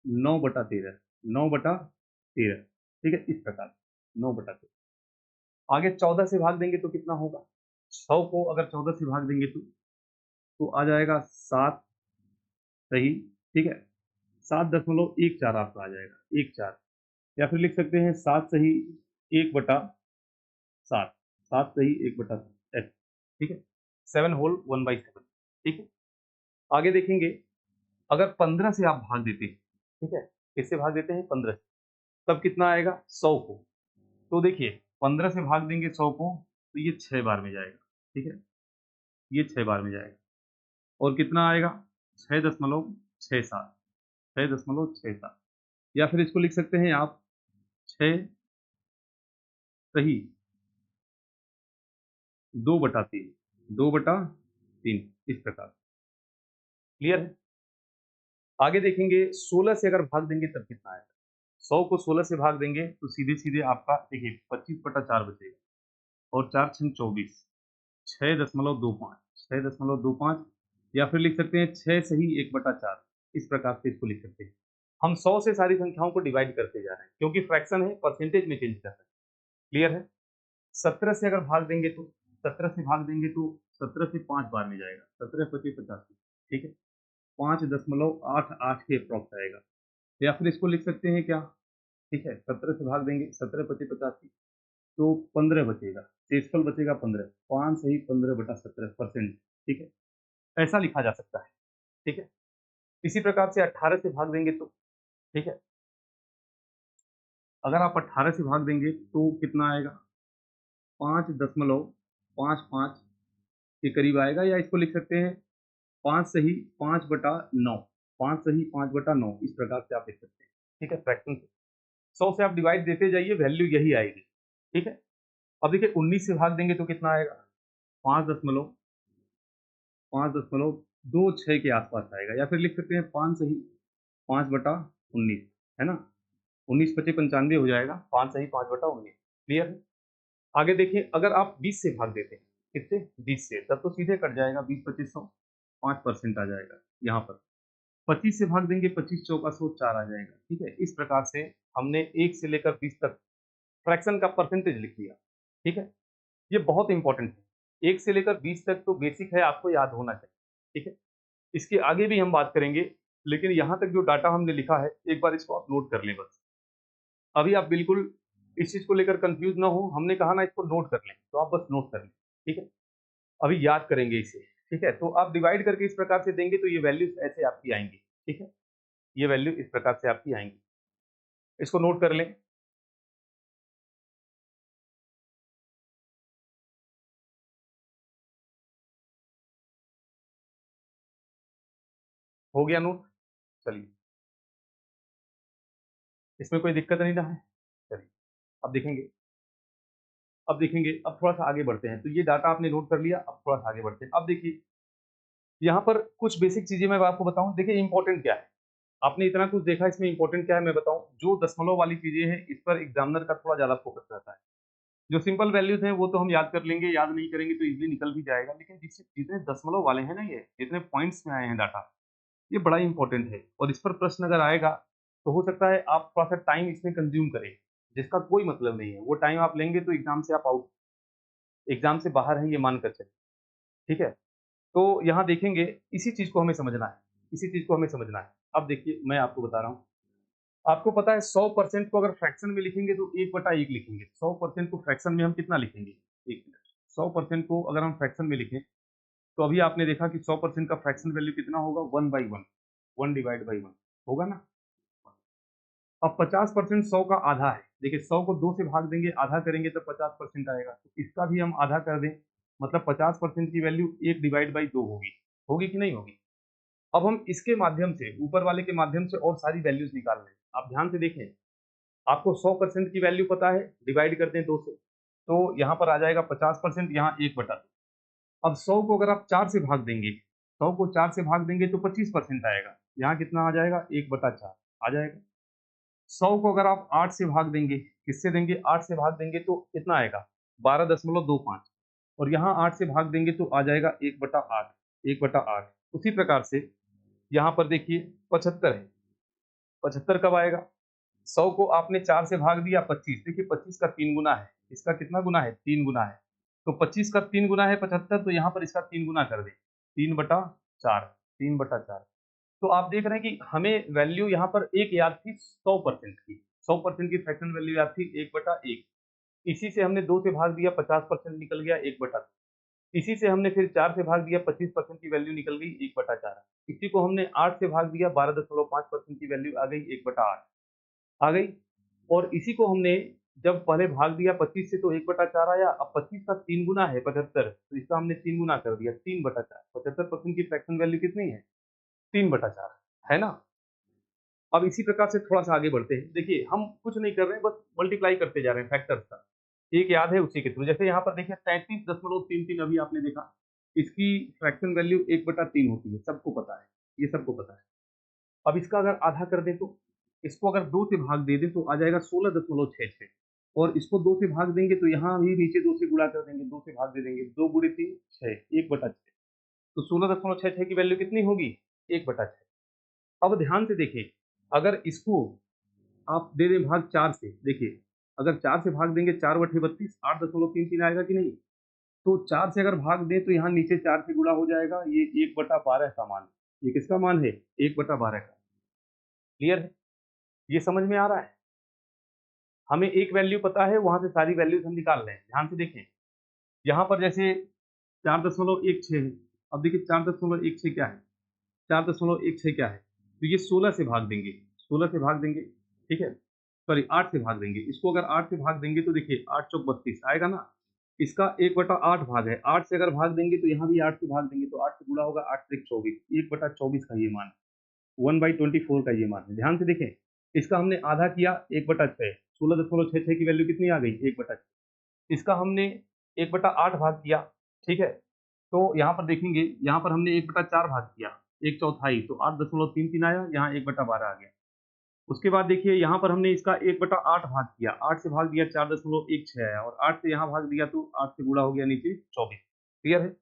9/13, 9/13, ठीक है, इस प्रकार 9/13। आगे 14 से भाग देंगे तो कितना होगा? 100 को अगर 14 से भाग देंगे तो आ जाएगा 7 सही, ठीक है, 7.14 आपका आ जाएगा, 14। या फिर लिख सकते हैं 7 सही 1/7, 7 सही 1/7, ठीक है, 7 होल 1/7, ठीक है। आगे देखेंगे, अगर 15 से आप भाग देते हैं, ठीक है, किससे भाग देते हैं? 15 से, तब कितना आएगा? 100 को। तो देखिए, 15 से भाग देंगे 100 को तो ये 6 बार में जाएगा, ठीक है, ये 6 बार में जाएगा, और कितना आएगा? 6.67, 6.67। या फिर इसको लिख सकते हैं आप 6 सही 2/3, 2/3 इस प्रकार। क्लियर है? आगे देखेंगे 16 से अगर भाग देंगे तब कितना आएगा। 100 को 16 से भाग देंगे तो सीधे सीधे आपका देखिए 25/4 बचेगा और 4 छंग 24, 6.25, 6.25 या फिर लिख सकते हैं 6 सही 1/4, इस प्रकार से इसको लिख सकते हैं। हम 100 से सारी संख्याओं को डिवाइड करते जा रहे हैं क्योंकि फ्रैक्शन है, परसेंटेज में चेंज कर रहे हैं। क्लियर है? 17 से अगर भाग देंगे तो 17 से भाग देंगे तो 17 से 5 बार में जाएगा, 17 25 85, ठीक है, 5.88 के अप्रॉक्स आएगा। या फिर इसको लिख सकते हैं क्या, ठीक है, 17 से भाग देंगे 17 25 85 तो 15 बचेगा, शेषफल बचेगा 15, 5 सही 15/17%, ठीक है, ऐसा लिखा जा सकता है। ठीक है, इसी प्रकार से 18 से भाग देंगे तो, ठीक है, अगर आप 18 से भाग देंगे तो कितना आएगा, 5.55 के करीब आएगा। या इसको लिख सकते हैं 5 सही 5/9, 5 सही 5/9, इस प्रकार से आप लिख सकते हैं। ठीक है, फ्रैक्शन से 100 से आप डिवाइड देते जाइए, वैल्यू यही आएगी। ठीक है, अब देखिए 19 से भाग देंगे तो कितना आएगा, 5.26 के आसपास आएगा। या फिर लिख सकते हैं 5 सही 5/19, है ना, 19 25 95 हो जाएगा, 5 सही 5/19। क्लियर है? आगे देखिए अगर आप 20 से भाग देते हैं, किससे, 20 से, तब तो सीधे कट जाएगा 20 25 100, 5% आ जाएगा यहाँ पर। 25 से भाग देंगे, 25 चौका 100, 4 आ जाएगा। ठीक है, इस प्रकार से हमने 1 से लेकर 20 तक फ्रैक्शन का परसेंटेज लिख लिया। ठीक है, ये बहुत इंपॉर्टेंट है, 1 से लेकर 20 तक तो बेसिक है, आपको याद होना चाहिए। ठीक है, इसके आगे भी हम बात करेंगे, लेकिन यहाँ तक जो डाटा हमने लिखा है एक बार इसको आप नोट कर लें बस। अभी आप बिल्कुल इस चीज को लेकर कंफ्यूज ना हो, हमने कहा ना इसको नोट कर लें, तो आप बस नोट कर लें। ठीक है, अभी याद करेंगे इसे। ठीक है, तो आप डिवाइड करके इस प्रकार से देंगे तो ये वैल्यूज ऐसे आपकी आएंगी। ठीक है, ये वैल्यू इस प्रकार से आपकी आएंगी, इसको नोट कर लें। हो गया नोट? चलिए, इसमें कोई दिक्कत नहीं ना है? चलिए, अब देखेंगे, अब थोड़ा सा आगे बढ़ते हैं। तो ये डाटा आपने नोट कर लिया, अब थोड़ा सा आगे बढ़ते हैं। अब देखिए यहाँ पर कुछ बेसिक चीजें मैं आपको बताऊं। देखिए इंपॉर्टेंट क्या है, आपने इतना कुछ देखा, इसमें इंपॉर्टेंट क्या है मैं बताऊं। जो दशमलव वाली चीजें हैं इस पर एग्जामिनर का थोड़ा ज्यादा फोकस रहता है। जो सिंपल वैल्यूज हैं वो तो हम याद कर लेंगे, याद नहीं करेंगे तो इजीली निकल भी जाएगा, लेकिन जितने दशमलव वाले हैं ना, ये जितने पॉइंट्स में आए हैं डाटा, ये बड़ा इंपॉर्टेंट है। और इस पर प्रश्न अगर आएगा तो हो सकता है आप थोड़ा सा टाइम इसमें कंज्यूम करें, जिसका कोई मतलब नहीं है। वो टाइम आप लेंगे तो एग्जाम से आप आउट, एग्जाम से बाहर हैं ये मानकर चलिए। ठीक है, तो यहाँ देखेंगे, इसी चीज को हमें समझना है, इसी चीज को हमें समझना है। अब देखिए मैं आपको बता रहा हूँ, आपको पता है 100% को अगर फ्रैक्शन में लिखेंगे तो 1/1 लिखेंगे। 100% को फ्रैक्शन में हम कितना लिखेंगे, 1 मिनट। 100% को अगर हम फ्रैक्शन में लिखें तो अभी आपने देखा कि 100% का फ्रैक्शन वैल्यू कितना होगा, 1/1, 1/1 होगा ना। अब 50% 100 का आधा है। देखिए 100 को 2 से भाग देंगे, आधा करेंगे तो 50% आएगा। तो इसका भी हम आधा कर दें, मतलब 50% की वैल्यू 1/2 होगी। होगी कि नहीं होगी? अब हम इसके माध्यम से, ऊपर वाले के माध्यम से और सारी वैल्यूज निकाल रहे हैं। आप ध्यान से देखें, आपको 100% की वैल्यू पता है, डिवाइड कर दें 2 से, तो यहाँ पर आ जाएगा 50%, यहाँ 1/2। अब 100 को अगर आप 4 से भाग देंगे, 100 को 4 से भाग देंगे तो 25% आएगा। यहाँ कितना आ जाएगा, 1/4 आ जाएगा। 100 को अगर आप 8 से भाग देंगे, किससे देंगे, 8 से भाग देंगे तो कितना आएगा, 12.25। और यहाँ 8 से भाग देंगे तो आ जाएगा 1/8, 1/8। उसी प्रकार से यहाँ पर देखिए 75 है, 75 कब आएगा, 100 को आपने 4 से भाग दिया, 25, देखिए 25 का 3 गुना है, इसका कितना गुना है, 3 गुना है। तो 25 का 3 गुना है 75, तो यहाँ पर इसका 3 गुना कर दे, 3/4, 3/4। तो आप देख रहे हैं कि हमें वैल्यू यहाँ पर एक याद थी 100% की, 100% की फ्रैक्शन वैल्यू याद थी 1/1। इसी से हमने 2 से भाग दिया, 50% निकल गया, 1/2। इसी से हमने फिर 4 से भाग दिया, 25% की वैल्यू निकल गई, 1/4। इसी को हमने 8 से भाग दिया, 12.5% की वैल्यू आ गई, 1/8 आ गई। और इसी को हमने जब पहले भाग दिया 25 से तो 1/4 आया। अब 25 का 3 गुना है 75, तो इसका हमने 3 गुना कर दिया, 3/4। 75% की फ्रैक्शन वैल्यू कितनी है, 3/4, है ना। अब इसी प्रकार से थोड़ा सा आगे बढ़ते हैं। देखिए हम कुछ नहीं कर रहे हैं, बस मल्टीप्लाई करते जा रहे हैं फैक्टर्स का। एक याद है उसी के थ्रू। जैसे यहाँ पर देखिए 33.33 अभी आपने देखा, इसकी फ्रैक्शन वैल्यू 1/3 होती है, सबको पता है, ये सबको पता है। अब इसका अगर आधा कर दें तो, इसको अगर 2 से भाग दे दें तो आ जाएगा 16.66, और इसको 2 से भाग देंगे तो यहाँ भी नीचे 2 से गुणा कर देंगे, 2 से भाग दे देंगे, 2 गुणे 3 6, 1/6। तो 16.66 की वैल्यू कितनी होगी? 1/6। अब ध्यान से देखिए, अगर इसको आप दे दें भाग 4 से, देखिए अगर 4 से भाग देंगे 4/32, 8.33 आएगा कि नहीं? तो 4 से अगर भाग दें तो यहाँ नीचे 4 से गुणा हो जाएगा, ये 1/12 का मान है। ये किसका मान है? 1/12 का। क्लियर है? ये समझ में आ रहा है? हमें एक वैल्यू पता है, वहां से सारी वैल्यूज हम निकाल रहे हैं। ध्यान से देखें, यहाँ पर जैसे 4.16 है। अब देखिए 4.16 क्या है? 4.16 क्या है? तो ये 16 से भाग देंगे, 16 से भाग देंगे, ठीक है? सॉरी 8 से भाग देंगे। इसको अगर 8 से भाग देंगे तो देखिए 8 चौक 32 आएगा ना? इसका 1/8 भाग है। 8 से अगर भाग देंगे तो यहाँ भी 8 से भाग देंगे तो 8 से गुणा होगा, 8 त्रिक 24, 1/24 का ये मान है, 1/24 का ये मान है। ध्यान से देखें, इसका हमने आधा किया 1/6, 16.66 की वैल्यू कितनी आ गई? 1/6। इसका हमने 1/8 भाग किया, ठीक है? तो यहाँ पर देखेंगे, यहाँ पर हमने 1/4 भाग किया, 1/4, तो 8.33 आया, यहाँ 1/12 आ गया। उसके बाद देखिए यहाँ पर हमने इसका 1/8 भाग किया, 8 से भाग दिया 4.16 आया, और 8 से यहाँ भाग दिया तो 8 से गुणा हो गया नीचे 24। क्लियर है?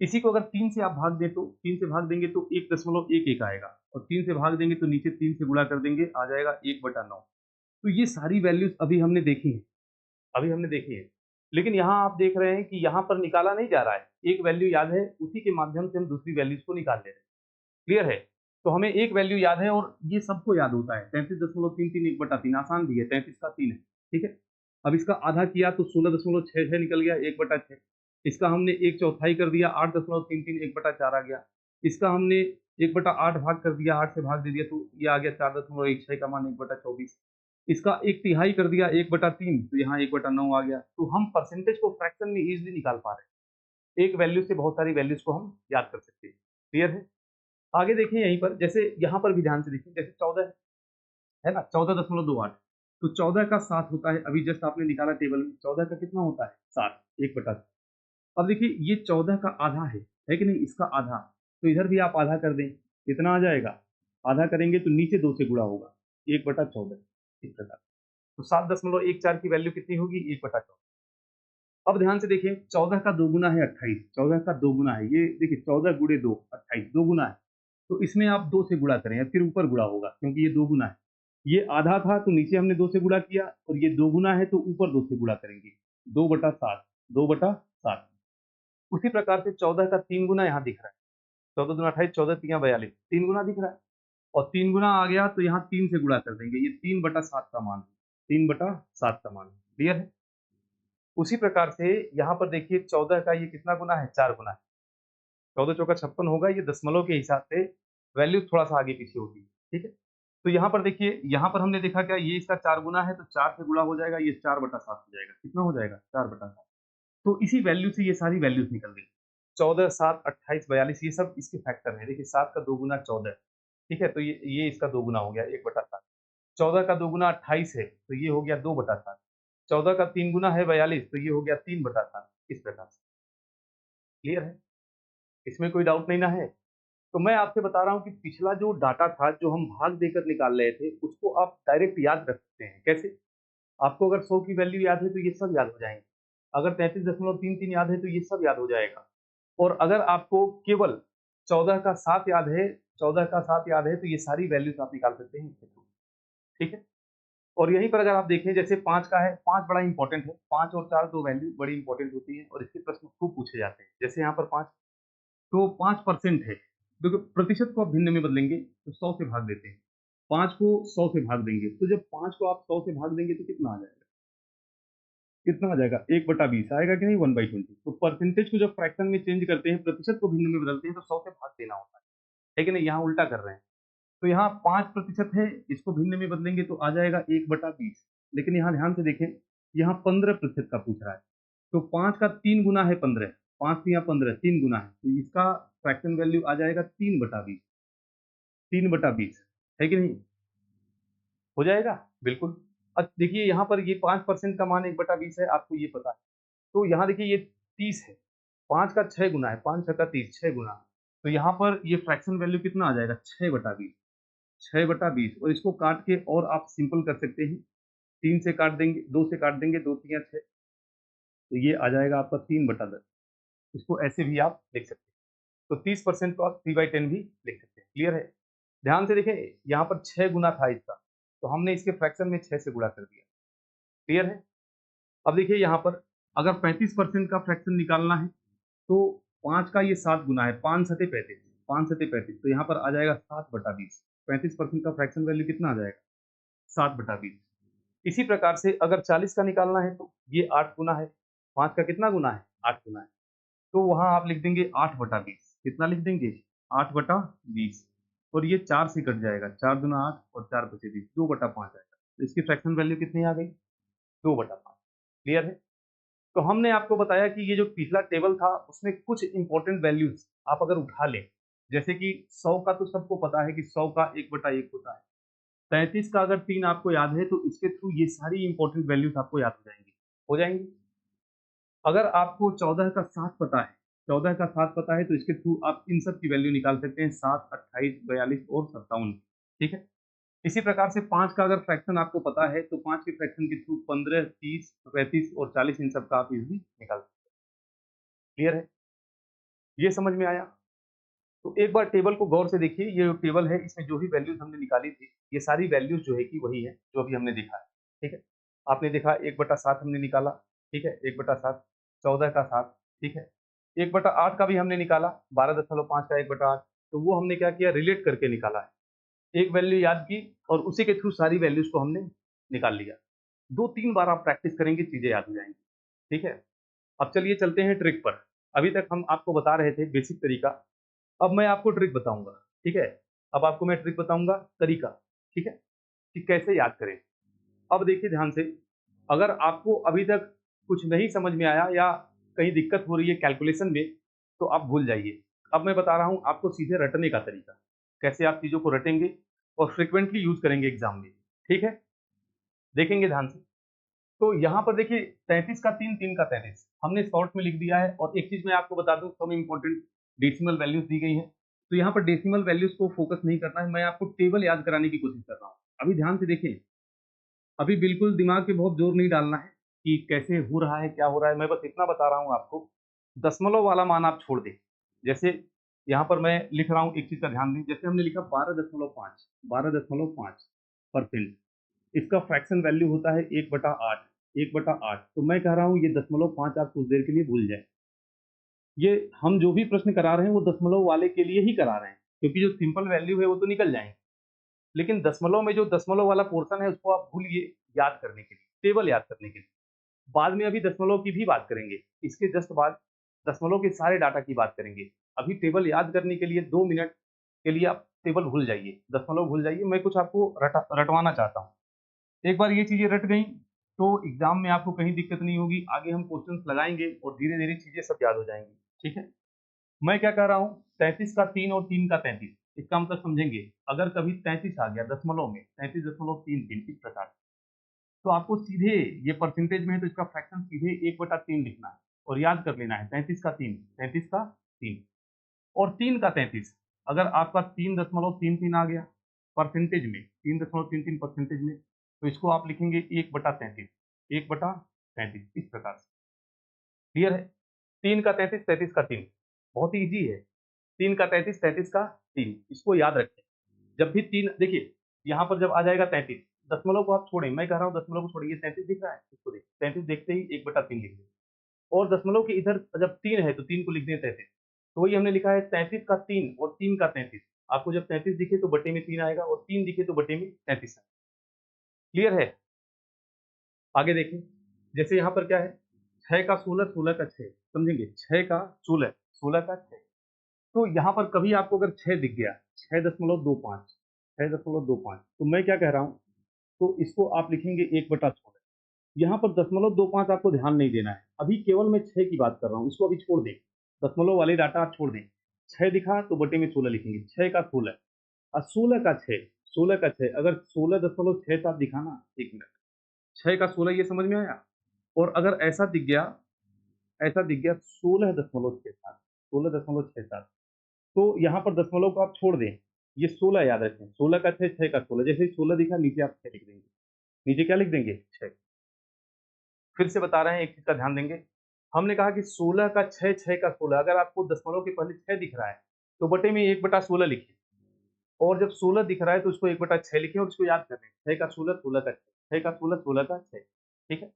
इसी को अगर 3 से आप भाग दें तो, 3 से भाग देंगे तो 1.11 आएगा, और 3 से भाग देंगे तो नीचे 3 से गुणा कर देंगे, आ जाएगा 1/9। तो ये सारी वैल्यूज अभी हमने देखी है, अभी हमने देखी है। लेकिन यहाँ आप देख रहे हैं कि यहाँ पर निकाला नहीं जा रहा है। एक वैल्यू याद है, उसी के माध्यम से हम दूसरी वैल्यूज को निकाल ले रहे हैं। क्लियर है? तो हमें एक वैल्यू याद है और ये सबको याद होता है, 33.33 1/3, आसान भी है, 33 का 3 है, ठीक है? अब इसका आधा किया तो 16.66 निकल गया, 1/6। इसका हमने 1/4 कर दिया, 8.33, 1/4 आ गया। इसका हमने 1/8 भाग कर दिया, 8 से भाग दे दिया तो ये आ गया 4.16 का मान, 1/24। इसका 1/3 कर दिया, 1/3, तो यहाँ 1/9 आ गया। तो हम परसेंटेज को फ्रैक्शन में इजीली निकाल पा रहे हैं। एक वैल्यू से बहुत सारी वैल्यूज को हम याद कर सकते हैं। क्लियर है? आगे देखिए यहीं पर, जैसे यहाँ पर भी ध्यान से देखिए, जैसे 14 है ना, 14.28, तो 14 का 7 होता है, अभी जस्ट आपने निकाला टेबल में, 14 का कितना होता है? 7, 1/7। अब देखिए ये 14 का आधा है कि नहीं? इसका आधा, तो इधर भी आप आधा कर दें, कितना आ जाएगा? आधा करेंगे तो नीचे 2 से गुणा होगा, 1/14, इस प्रकार। तो 7.14 की वैल्यू कितनी होगी? 1/14। अब ध्यान से देखिए, 14 का 2 गुना है 28, 14 का 2 गुना है, ये देखिए 14 गुणे 2, 28, 2 गुना है। तो इसमें आप 2 से गुणा करें, या फिर ऊपर गुणा होगा, क्योंकि ये 2 गुना है। ये आधा था तो नीचे हमने 2 से गुणा किया, और ये 2 गुना है तो ऊपर 2 से गुणा करेंगे, 2/7, 2/7। उसी प्रकार से 14 का 3 गुना यहाँ दिख रहा है, 14 दूना 28, 14 तियां 42, 3 गुना दिख रहा है, और 3 गुना आ गया तो यहाँ 3 से गुणा कर देंगे, ये 3/7 का मान है, 3/7 का मान है। क्लियर है? उसी प्रकार से यहाँ पर देखिए 14 का ये कितना गुना है? 4 गुना है। 14 चौका 56 होगा, ये दशमलव के हिसाब से वैल्यू थोड़ा सा आगे पीछे होती है, ठीक है? तो यहाँ पर देखिए, यहाँ पर हमने देखा क्या, ये इसका 4 गुना है तो 4 से गुणा हो जाएगा, ये 4/7 हो जाएगा। कितना हो जाएगा? 4/7। तो इसी वैल्यू से ये सारी वैल्यूज निकल गई। 14, 7, 28, 42, ये सब इसके फैक्टर हैं। देखिए 7 का 2 गुना 14, ठीक है? तो ये इसका 2 गुना हो गया, 1/7। 14 का 2 गुना 28 है, तो ये हो गया 2/7। 14 का 3 गुना है 42, तो ये हो गया 3/7। इस प्रकार से। क्लियर है? इसमें कोई डाउट नहीं ना है? तो मैं आपसे बता रहा हूँ कि पिछला जो डाटा था, जो हम भाग देकर निकाल रहे थे, उसको आप डायरेक्ट याद रख सकते हैं। कैसे? आपको अगर 100 की वैल्यू याद है तो ये सब याद हो जाएंगे। अगर 33.33 याद है तो ये सब याद हो जाएगा। और अगर आपको केवल 14 का 7 याद है, 14 का 7 याद है, तो ये सारी वैल्यूज आप निकाल सकते हैं इसके थ्रू। ठीक है? और यहीं पर अगर आप देखें, जैसे 5 का है, 5 बड़ा इंपॉर्टेंट है। 5 और 4 दो वैल्यू बड़ी इंपॉर्टेंट होती है, और इसके प्रश्न खूब पूछे जाते हैं। जैसे यहाँ पर 5, तो 5% है। देखो प्रतिशत को आप भिन्न में बदलेंगे तो 100 से भाग देते हैं। 5 को 100 से भाग देंगे, तो जब 5 को आप 100 से भाग देंगे तो कितना आ जाएगा? कितना आ जाएगा? 1/20 आएगा कि नहीं? 1/20। तो परसेंटेज को जब फ्रैक्शन में चेंज करते हैं, प्रतिशत को भिन्न में बदलते हैं, तो 100 से भाग देना होता है कि नहीं? यहाँ उल्टा कर रहे हैं। तो यहाँ 5% है, इसको भिन्न में बदलेंगे तो आ जाएगा 1/20। लेकिन यहाँ ध्यान से देखें, यहाँ 15% का पूछ रहा है, तो 5 का 3 गुना है 15, 5 या 15, 3 गुना है, तो इसका फ्रैक्शन वैल्यू आ जाएगा 3/20, 3/20, है कि नहीं? हो जाएगा बिल्कुल। अब देखिए यहाँ पर ये 5% का मान 1/20 है, आपको ये पता है। तो यहाँ देखिए ये 30 है, 5 का 6 गुना है, 5 छक्का 30, 6 गुना। तो यहाँ पर ये फ्रैक्शन वैल्यू कितना आ जाएगा, 6/20, 6/20। और इसको काट के और आप सिंपल कर सकते हैं, 3 से काट देंगे, 2 से काट देंगे, 2 तिया 6, तो ये आ जाएगा आपका 3/10। इसको ऐसे भी आप लिख सकते हैं। तो 30% को आप 3/10 भी लिख सकते हैं। क्लियर है? ध्यान से देखें, यहाँ पर 6 गुना था इसका, तो हमने इसके फ्रैक्शन में 6 से गुणा कर दिया। क्लियर है? अब देखिए यहाँ पर अगर 35% का फ्रैक्शन निकालना है तो 5 का ये 7 गुना है, 5 सते 35, 5 सते 35, तो यहाँ पर आ जाएगा 7/20। 35% का फ्रैक्शन वैल्यू कितना आ जाएगा, 7/20। इसी प्रकार से अगर 40 का निकालना है तो ये 8 गुना है, 5 का कितना गुना है, 8 गुना है। तो वहां आप लिख देंगे 8/20। कितना लिख देंगे, 8/20। और ये 4 से कट जाएगा, 4 दूना 8 और 4 बचे 20, 2/5 आएगा। तो इसकी फ्रैक्शन वैल्यू कितनी आ गई, 2/5। क्लियर है? तो हमने आपको बताया कि ये जो पिछला टेबल था उसमें कुछ इंपॉर्टेंट वैल्यूज आप अगर उठा लें, जैसे कि 100 का तो सबको पता है कि 100 का 1/1 होता है। 33 का अगर 3 आपको याद है तो इसके थ्रू ये सारी इंपॉर्टेंट वैल्यूज आपको याद हो जाएंगी, हो जाएंगी। अगर आपको 14 का 7 पता है, 14 का 7 पता है तो इसके थ्रू आप इन सब की वैल्यू निकाल सकते हैं, 7, 28, 42 और 57। ठीक है? इसी प्रकार से 5 का अगर फ्रैक्शन आपको पता है तो 5 के फ्रैक्शन के थ्रू 15, 30, 35 और 40 इन सब का आप इजीली निकाल सकते हैं। क्लियर है? ये समझ में आया? तो एक बार टेबल को गौर से देखिए, ये जो टेबल है इसमें जो भी वैल्यूज हमने निकाली थी, ये सारी वैल्यूज जो है कि वही है जो अभी हमने देखा है। ठीक है? आपने देखा 1/7 हमने निकाला, ठीक है, 1/7, 14 का 7, ठीक है, 1/8 का भी हमने निकाला, 12.5 का 1/8। तो वो हमने क्या किया, रिलेट करके निकाला है, एक वैल्यू याद की और उसी के थ्रू सारी वैल्यूज को हमने निकाल लिया। 2-3 बार आप प्रैक्टिस करेंगे, चीजें याद हो जाएंगी। ठीक है? अब चलिए चलते हैं ट्रिक पर। अभी तक हम आपको बता रहे थे बेसिक तरीका, अब मैं आपको ट्रिक बताऊंगा। ठीक है? अब आपको मैं ट्रिक बताऊंगा, तरीका। ठीक है, कि कैसे याद करें। अब देखिए ध्यान से, अगर आपको अभी तक कुछ नहीं समझ में आया या कहीं दिक्कत हो रही है कैलकुलेशन में, तो आप भूल जाइए। अब मैं बता रहा हूं आपको सीधे रटने का तरीका, कैसे आप चीजों को रटेंगे और फ्रिक्वेंटली यूज करेंगे एग्जाम में। ठीक है? देखेंगे ध्यान से। तो यहाँ पर देखिए 33 का 3, 3 का 33 हमने शॉर्ट में लिख दिया है। और एक चीज मैं आपको बता दूं, सब इंपॉर्टेंट डेसिमल वैल्यूज दी गई हैं, तो यहाँ पर डेसिमल वैल्यूज को फोकस नहीं करना है, मैं आपको टेबल याद कराने की कोशिश कर रहा हूँ। अभी ध्यान से देखें, अभी बिल्कुल दिमाग पे बहुत जोर नहीं डालना है कि कैसे हो रहा है, क्या हो रहा है। मैं बस इतना बता रहा हूँ आपको, दशमलव वाला मान आप छोड़ दें। जैसे यहाँ पर मैं लिख रहा हूँ, एक चीज का ध्यान दें, जैसे हमने लिखा 12.5, 12.5%, इसका फ्रैक्शन वैल्यू होता है 1/8, 1/8। तो मैं कह रहा हूँ ये 0.5 आप कुछ देर के लिए भूल जाए। ये हम जो भी प्रश्न करा रहे हैं वो दशमलव वाले के लिए ही करा रहे हैं, क्योंकि जो सिंपल वैल्यू है वो तो निकल जाएंगे, लेकिन दशमलव में जो दशमलव वाला पोर्शन है उसको आप भूलिए, याद करने के लिए, टेबल याद करने के लिए। बाद में अभी दशमलव की भी बात करेंगे, इसके जस्ट बाद दशमलव के सारे डाटा की बात करेंगे। अभी टेबल याद करने के लिए 2 मिनट के लिए आप टेबल भूल जाइए, दशमलव भूल जाइए। मैं कुछ आपको रटवाना चाहता हूँ। एक बार ये चीजें रट गई तो एग्जाम में आपको कहीं दिक्कत नहीं होगी, आगे हम क्वेश्चंस लगाएंगे और धीरे धीरे चीजें सब याद हो जाएंगी। ठीक है? मैं क्या कह रहा हूँ, 33 का 3 और 3 का 33, इसका मतलब समझेंगे। अगर कभी 33 आ गया दशमलव में, 33.33 इस प्रकार, तो आपको सीधे, ये परसेंटेज में है तो इसका फ्रैक्शन सीधे 1/3 लिखना है और याद कर लेना है 33 का 3, 33 का 3 और 3 का 33। अगर आपका 3.33 आ गया परसेंटेज में, 3.33 परसेंटेज में, तो इसको आप लिखेंगे 1/33, 1/33 इस प्रकार से। क्लियर है? 3 का 33, 33 का 3, बहुत ही ईजी है। 3 का 33, 33 का 3, इसको याद रखें। जब भी 3 देखिए, यहाँ पर जब आ जाएगा 33, दशमलव को आप छोड़ें, मैं कह रहा हूँ दशमलव को छोड़िए, 33 दिख रहा है, इसको देखिए, 33 देखते ही 1/3 लिख दें। और दशमलव के इधर जब 3 है तो 3 को लिख दें 33। तो वही हमने लिखा है 33 का 3 और 3 का 33। आपको जब 33 दिखे तो बटे में 3 आएगा और 3 दिखे तो बटे में 33 आएगा। क्लियर है? आगे देखें, जैसे यहाँ पर क्या है, 6 का 16, 16 का 6, समझेंगे, 6 का 16, 16 का 6। तो यहाँ पर कभी आपको अगर 6 दिख गया, 6.25, 6.25, तो मैं क्या कह रहा हूँ, तो इसको आप लिखेंगे 1/16। यहाँ पर 0.25 आपको ध्यान नहीं देना है, अभी केवल मैं 6 की बात कर रहा हूँ, इसको अभी छोड़ दें, दशमलव वाले डाटा आप छोड़ दें। 6 दिखा तो बटे में 16 लिखेंगे, 6 का 16 और 16 का 6, 16 का 6, अगर 16.67 दिखा ना, 1 मिनट, 6 का 16 ये समझ में आया? और अगर ऐसा दिख गया, 16.67, 16.67, तो यहाँ पर दशमलव को आप छोड़ दें, ये 16 याद रखें, 16 का 6, 6 का 16, जैसे ही 16 दिखा नीचे आप 6 लिख देंगे। नीचे क्या लिख देंगे? 6। फिर से बता रहे हैं, एक चीज़ का ध्यान देंगे, हमने कहा कि 16 का 6, 6 का 16, अगर आपको दशमलव के पहले 6 दिख रहा है, तो बटे में 1/16 लिखिए, और जब 16 दिख रहा है तो उसको 1/6 लिखें और इसको याद कर लें, 6 का 16, 16 का 6, 6 का 16, 16 का 6, ठीक है?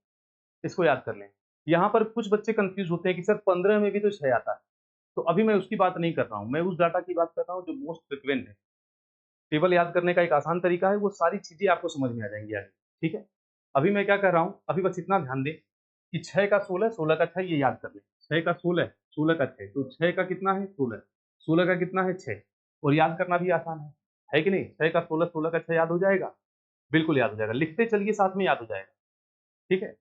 इसको याद कर लें। यहाँ पर कुछ बच्चे कन्फ्यूज़ होते हैं कि सर 15 में भी तो 6 आता है, तो अभी मैं उसकी बात नहीं कर रहा हूँ, मैं उस डाटा की बात कर रहा हूँ जो मोस्ट फ्रीक्वेंट है। टेबल याद करने का एक आसान तरीका है, वो सारी चीज़ें आपको समझ में आ जाएँगी आगे, ठीक है? अभी मैं क्या कर रहा हूँ, अभी बस इतना ध्यान दें कि 6 का 16, 16 का 6 ये याद कर लें। 6 का 16, 16 का 6, तो 6 का कितना है? 16, 16 का कितना है? 6, और याद करना भी आसान है कि नहीं? 6 का 16, 16 का 6 याद हो जाएगा? बिल्कुल याद हो जाएगा, लिखते चलिए साथ में याद हो जाएगा, ठीक है?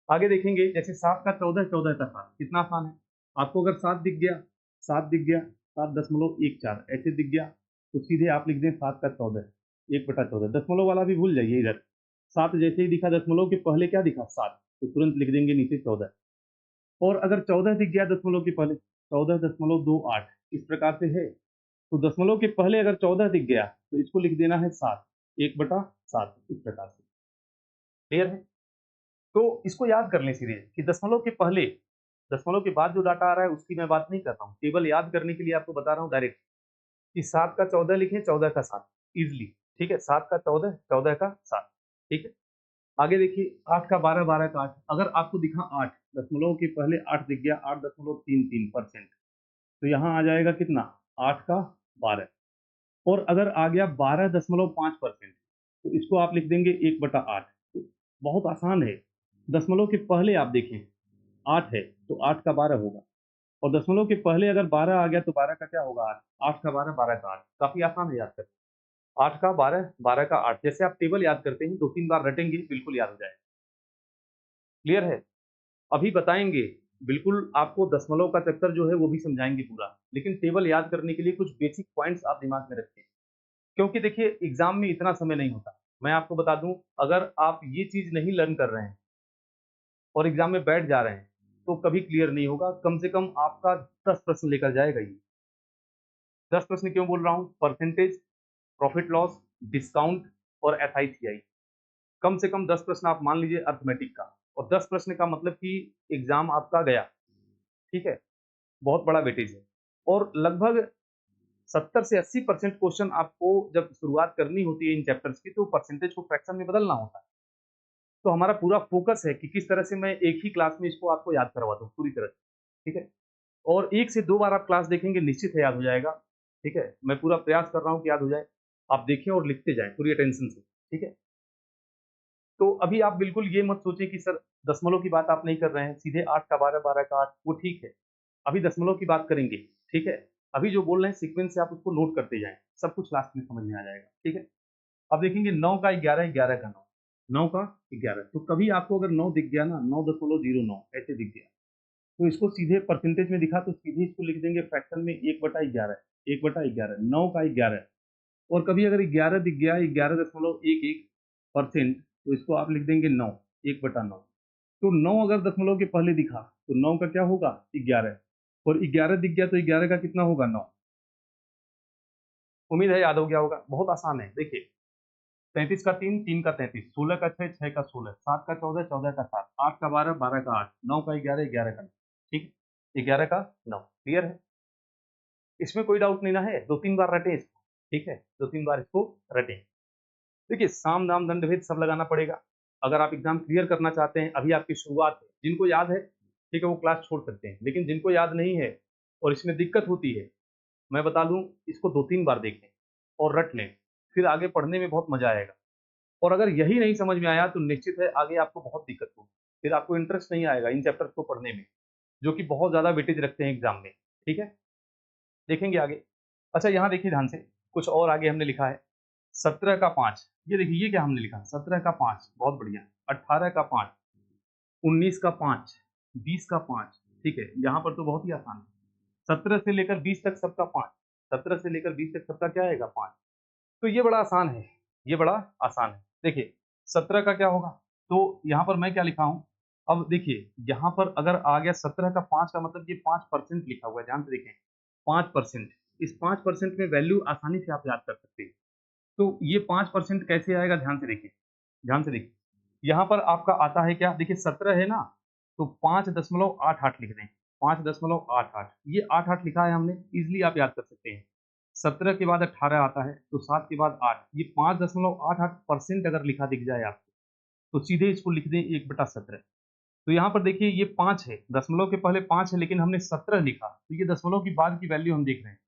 आगे देखेंगे, जैसे 7 का 14, 14 का 7, कितना आसान है। आपको अगर 7 दिख गया, 7 दिख गया, 7.14 ऐसे दिख गया, तो सीधे आप लिख दें 7 का 14, 1/14, दशमलव वाला भी भूल जाइए इधर। 7 जैसे ही दिखा, दशमलव के पहले क्या दिखा? 7, तो तुरंत लिख देंगे नीचे 14। और अगर 14 दिख गया दशमलव के पहले, 14.28, इस प्रकार से है। तो दशमलव के पहले अगर 14 दिख गया, तो इसको लिख देना है 7, 1/7, इस प्रकार से। क्लियर है? तो इसको याद कर लें सीधे कि दशमलव के पहले, दशमलव के बाद जो डाटा आ रहा है उसकी मैं बात नहीं कर रहा हूँ, टेबल याद करने के लिए आपको बता रहा हूँ डायरेक्ट कि 7 का 14 लिखें, 14 का 7, इजीली, ठीक है? 7 का 14, 14 का 7, ठीक है? आगे देखिए, 8 का 12, 12 का 8, अगर आपको दिखा 8, दशमलव के पहले 8 दिख गया, 8.33%, तो यहाँ आ जाएगा कितना? 8 का 12, और अगर आ गया 12.5%, तो इसको आप लिख देंगे 1/8। तो बहुत आसान है, दशमलव के पहले आप देखें 8 है, तो 8 का 12 होगा, और दशमलव के पहले अगर 12 आ गया तो 12 का क्या होगा? 8, 8 का 12, 12 का 8, काफ़ी आसान है याद करना। 8 का 12, 12 का 8, जैसे आप टेबल याद करते हैं 2-3 बार रटेंगे, बिल्कुल याद हो जाएगा। क्लियर है? अभी बताएँगे, बिल्कुल आपको दशमलव का चक्कर जो है वो भी समझाएँगे पूरा, लेकिन टेबल याद करने के लिए कुछ बेसिक पॉइंट्स आप दिमाग में रखें। क्योंकि देखिए एग्ज़ाम में इतना समय नहीं होता। मैं आपको बता दूँ, अगर आप ये चीज़ नहीं लर्न कर रहे हैं और एग्ज़ाम में बैठ जा रहे हैं, तो कभी क्लियर नहीं होगा। कम से कम आपका 10 प्रश्न लेकर जाएगा ये। 10 प्रश्न क्यों बोल रहा हूँ? परसेंटेज, प्रॉफिट लॉस, डिस्काउंट और एसआईसीआई। कम से कम 10 प्रश्न आप मान लीजिए अरिथमेटिक का, और 10 प्रश्न का मतलब कि एग्ज़ाम आपका गया, ठीक है? बहुत बड़ा वेटेज है, और लगभग 70 से 80% क्वेश्चन आपको जब शुरुआत करनी होती है इन चैप्टर्स की, तो परसेंटेज को फ्रैक्शन में बदलना होता है। तो हमारा पूरा फ़ोकस है कि किस तरह से मैं एक ही क्लास में इसको आपको याद करवा दूँ पूरी तरह से, ठीक है? और 1 से 2 बार आप क्लास देखेंगे, निश्चित है याद हो जाएगा, ठीक है? मैं पूरा प्रयास कर रहा हूँ कि याद हो जाए। आप देखें और लिखते जाएँ पूरी अटेंशन से, ठीक है? तो अभी आप बिल्कुल ये मत सोचें कि सर दशमलव की बात आप नहीं कर रहे हैं, सीधे 8 का 12, 12 का 8, वो ठीक है। अभी दशमलव की बात करेंगे, ठीक है? अभी जो बोल रहे हैं सीक्वेंस से आप उसको नोट करते जाएँ, सब कुछ लास्ट में समझ में आ जाएगा, ठीक है? अब देखेंगे 9 का 11, 11 का 9, 9 का 11, तो कभी आपको अगर 9 दिख गया ना, 9.09 ऐसे दिख गया, तो इसको सीधे परसेंटेज में दिखा तो सीधे इसको लिख देंगे फ्रैक्शन में 1/11, 1/11, 9 का 11, और कभी अगर 11 दिख गया, 11.11%, तो इसको आप लिख देंगे 9, 1/9। तो 9 अगर दशमलव के पहले दिखा, तो 9 का क्या होगा? 11, और 11 दिख गया तो 11 का कितना होगा? 9। उम्मीद है याद हो गया होगा, बहुत आसान है। देखिए, 33 का 3, 3 का 33, 16 का 6, 6 का 16, 7 का 14, 14 का 7, 8 का 12, 12 का 8, 9 का 11, 11 का 9, ठीक है? 11 का 9, क्लियर है? इसमें कोई डाउट नहीं ना है, 2-3 बार रटें इसको, ठीक है? 2-3 बार इसको रटें। देखिए, साम, दाम, दंड, भेद सब लगाना पड़ेगा। अगर आप एग्ज़ाम क्लियर करना चाहते हैं, अभी आपकी शुरुआत है, जिनको याद है, ठीक है, वो क्लास छोड़ सकते हैं। लेकिन जिनको याद नहीं है और इसमें दिक्कत होती है, मैं बता दूँ, इसको 2-3 बार देखें और रट लें, फिर आगे पढ़ने में बहुत मज़ा आएगा। और अगर यही नहीं समझ में आया, तो निश्चित है आगे आपको बहुत दिक्कत होगी। फिर आपको इंटरेस्ट नहीं आएगा इन चैप्टर्स को पढ़ने में, जो कि बहुत ज़्यादा वेटेज रखते हैं एग्ज़ाम में, ठीक है? देखेंगे आगे। अच्छा, यहाँ देखिए ध्यान से, कुछ और आगे हमने लिखा है, 17 का 5, ये देखिए ये क्या हमने लिखा, 17 का 5, बहुत बढ़िया, 18 का 5, 19 का 5, 20 का 5, ठीक है? यहाँ पर तो बहुत ही आसान है। 17 से लेकर 20 तक सबका 5, 17 से लेकर 20 तक सबका क्या आएगा? 5। तो ये बड़ा आसान है। ये बड़ा आसान है। देखिए 17 का क्या होगा, तो यहाँ पर मैं क्या लिखा हूँ, अब देखिए यहाँ पर अगर आ गया 17 का 5 का मतलब ये 5% लिखा हुआ है, ध्यान से देखें 5%। इस 5% में वैल्यू आसानी से आप याद कर सकते हैं। तो ये 5% कैसे आएगा, ध्यान से देखिए, ध्यान से देखिए। यहाँ पर आपका आता है क्या, देखिए 17 है ना, तो 5.88 लिख दें, 5.88, ये 88 लिखा है हमने, इजिली आप याद कर सकते हैं। 17 के बाद 18 आता है, तो 7 के बाद 8, ये 5.88% अगर लिखा दिख जाए आपको, तो सीधे इसको लिख दें 1/17। तो यहाँ पर देखिए ये 5 है, दशमलव के पहले 5 है, लेकिन हमने 17 लिखा, तो ये दशमलव की बाद की वैल्यू हम देख रहे हैं।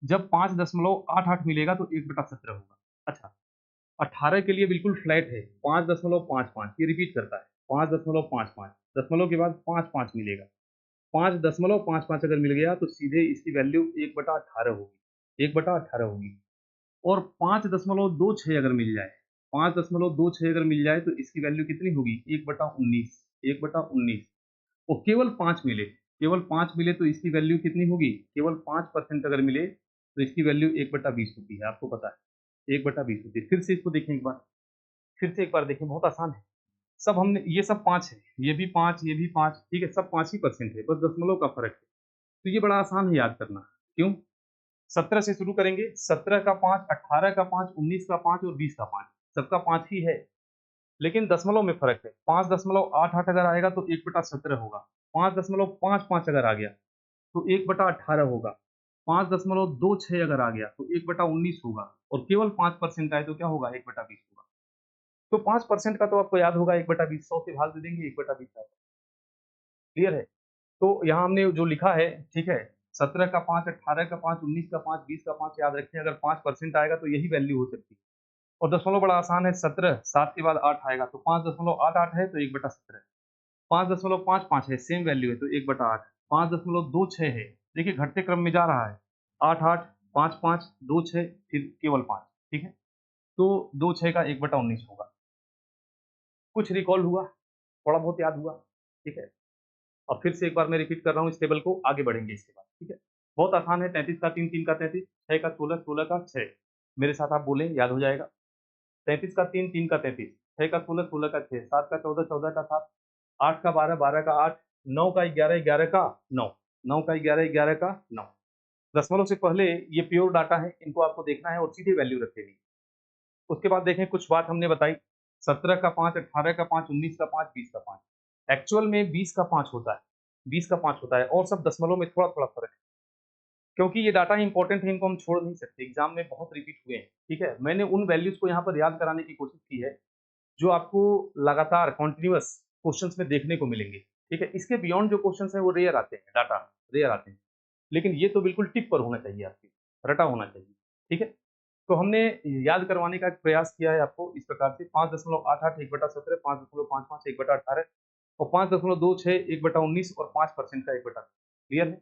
जब 5.88 मिलेगा तो 1/17 होगा। अच्छा, 18 के लिए बिल्कुल फ्लैट है, 5.55, ये रिपीट करता है, 5.55, दशमलव के बाद 5 मिलेगा। 5.55 अगर मिल गया तो सीधे इसकी वैल्यू 1/18 होगी, 1/18 होगी। और 5.26 अगर मिल जाए, 5.26 अगर मिल जाए तो इसकी वैल्यू कितनी होगी, 1/19, 1/19। और केवल 5 मिले, केवल 5 मिले तो इसकी वैल्यू कितनी होगी, केवल 5% अगर मिले तो इसकी वैल्यू 1/20 होती है, आपको पता है 1/20 होती है। फिर से इसको देखें एक बार, फिर से एक बार देखें, बहुत आसान है। सब हमने, ये सब 5 है, ये भी 5, ये भी 5, ठीक है, सब 5 ही परसेंट है, बस दशमलव का फ़र्क है। तो ये बड़ा आसान है याद करना। क्यों? 17 से शुरू करेंगे, 17 का 5, 18 का 5, 19 का 5 और 20 का 5, सबका 5 ही है। लेकिन दशमलव में फ़र्क है, 5.88 अगर आएगा तो 1/17 होगा, 5.55 अगर आ गया तो 1/18 होगा, 5.26 अगर आ गया तो 1/19 होगा, और केवल 5% आए तो क्या होगा, 1/20 होगा। तो 5% का तो आपको याद होगा, 1/20, 100 से भाग दे देंगे, 1/20 आएगा। क्लियर है? तो यहाँ हमने जो लिखा है, ठीक है, 17 का 5, 18 का 5, 19 का 5, 20 का 5 याद रखें, अगर 5% आएगा तो यही वैल्यू हो सकती है। और दशमलव बड़ा आसान है, 17, 7 के बाद 8 आएगा तो 5.88 है तो 1/17, 5.55 है, सेम वैल्यू है तो 1/8, 5.26 है, देखिए घटते क्रम में जा रहा है, 8, 8, 5, 5, 2, 6, फिर केवल 5, ठीक है? तो 2, 6 का 1/19 होगा। कुछ रिकॉल हुआ, थोड़ा बहुत याद हुआ, ठीक है? अब फिर से एक बार मैं रिपीट कर रहा हूँ इस टेबल को, आगे बढ़ेंगे इसके बाद, ठीक है? बहुत आसान है, 33 का 3, 3 का 33, 6 का 16, 16 का 6, मेरे साथ आप बोलें, याद हो जाएगा। 33 का 3, 3 का 33, 6 का 16, 16 का 6, 7 का 14, 14 का 7, 8 का 12, 12 का 8, 9 का 11, 11 का 9, 9 का 11, 11 का 9। दशमलव से पहले ये प्योर डाटा है, इनको आपको देखना है और सीधे वैल्यू रख देनी है। उसके बाद देखें, कुछ बात हमने बताई, 17 का 5, 18 का 5, 19 का 5, 20 का 5। एक्चुअल में 20 का 5 होता है, 20 का 5 होता है, और सब दशमलव में थोड़ा-थोड़ा फ़र्क है। क्योंकि ये डाटा इंपॉर्टेंट है, इनको हम छोड़ नहीं सकते, एग्ज़ाम में बहुत रिपीट हुए हैं, ठीक है? मैंने उन वैल्यूज़ को यहाँ पर याद कराने की कोशिश की है, जो आपको लगातार कंटीन्यूअस क्वेश्चंस में देखने को मिलेंगे, ठीक है? इसके बियॉन्ड जो क्वेश्चंस हैं वो रेयर आते हैं, डाटा रेयर आते हैं। लेकिन ये तो बिल्कुल टिप पर होना चाहिए आपके, रटा होना चाहिए, ठीक है? तो हमने याद करवाने का एक प्रयास किया है आपको इस प्रकार से, 5.88 1/17, 5.55 1/18 और 5.26 1/19 और 5% का 1/, क्लियर है?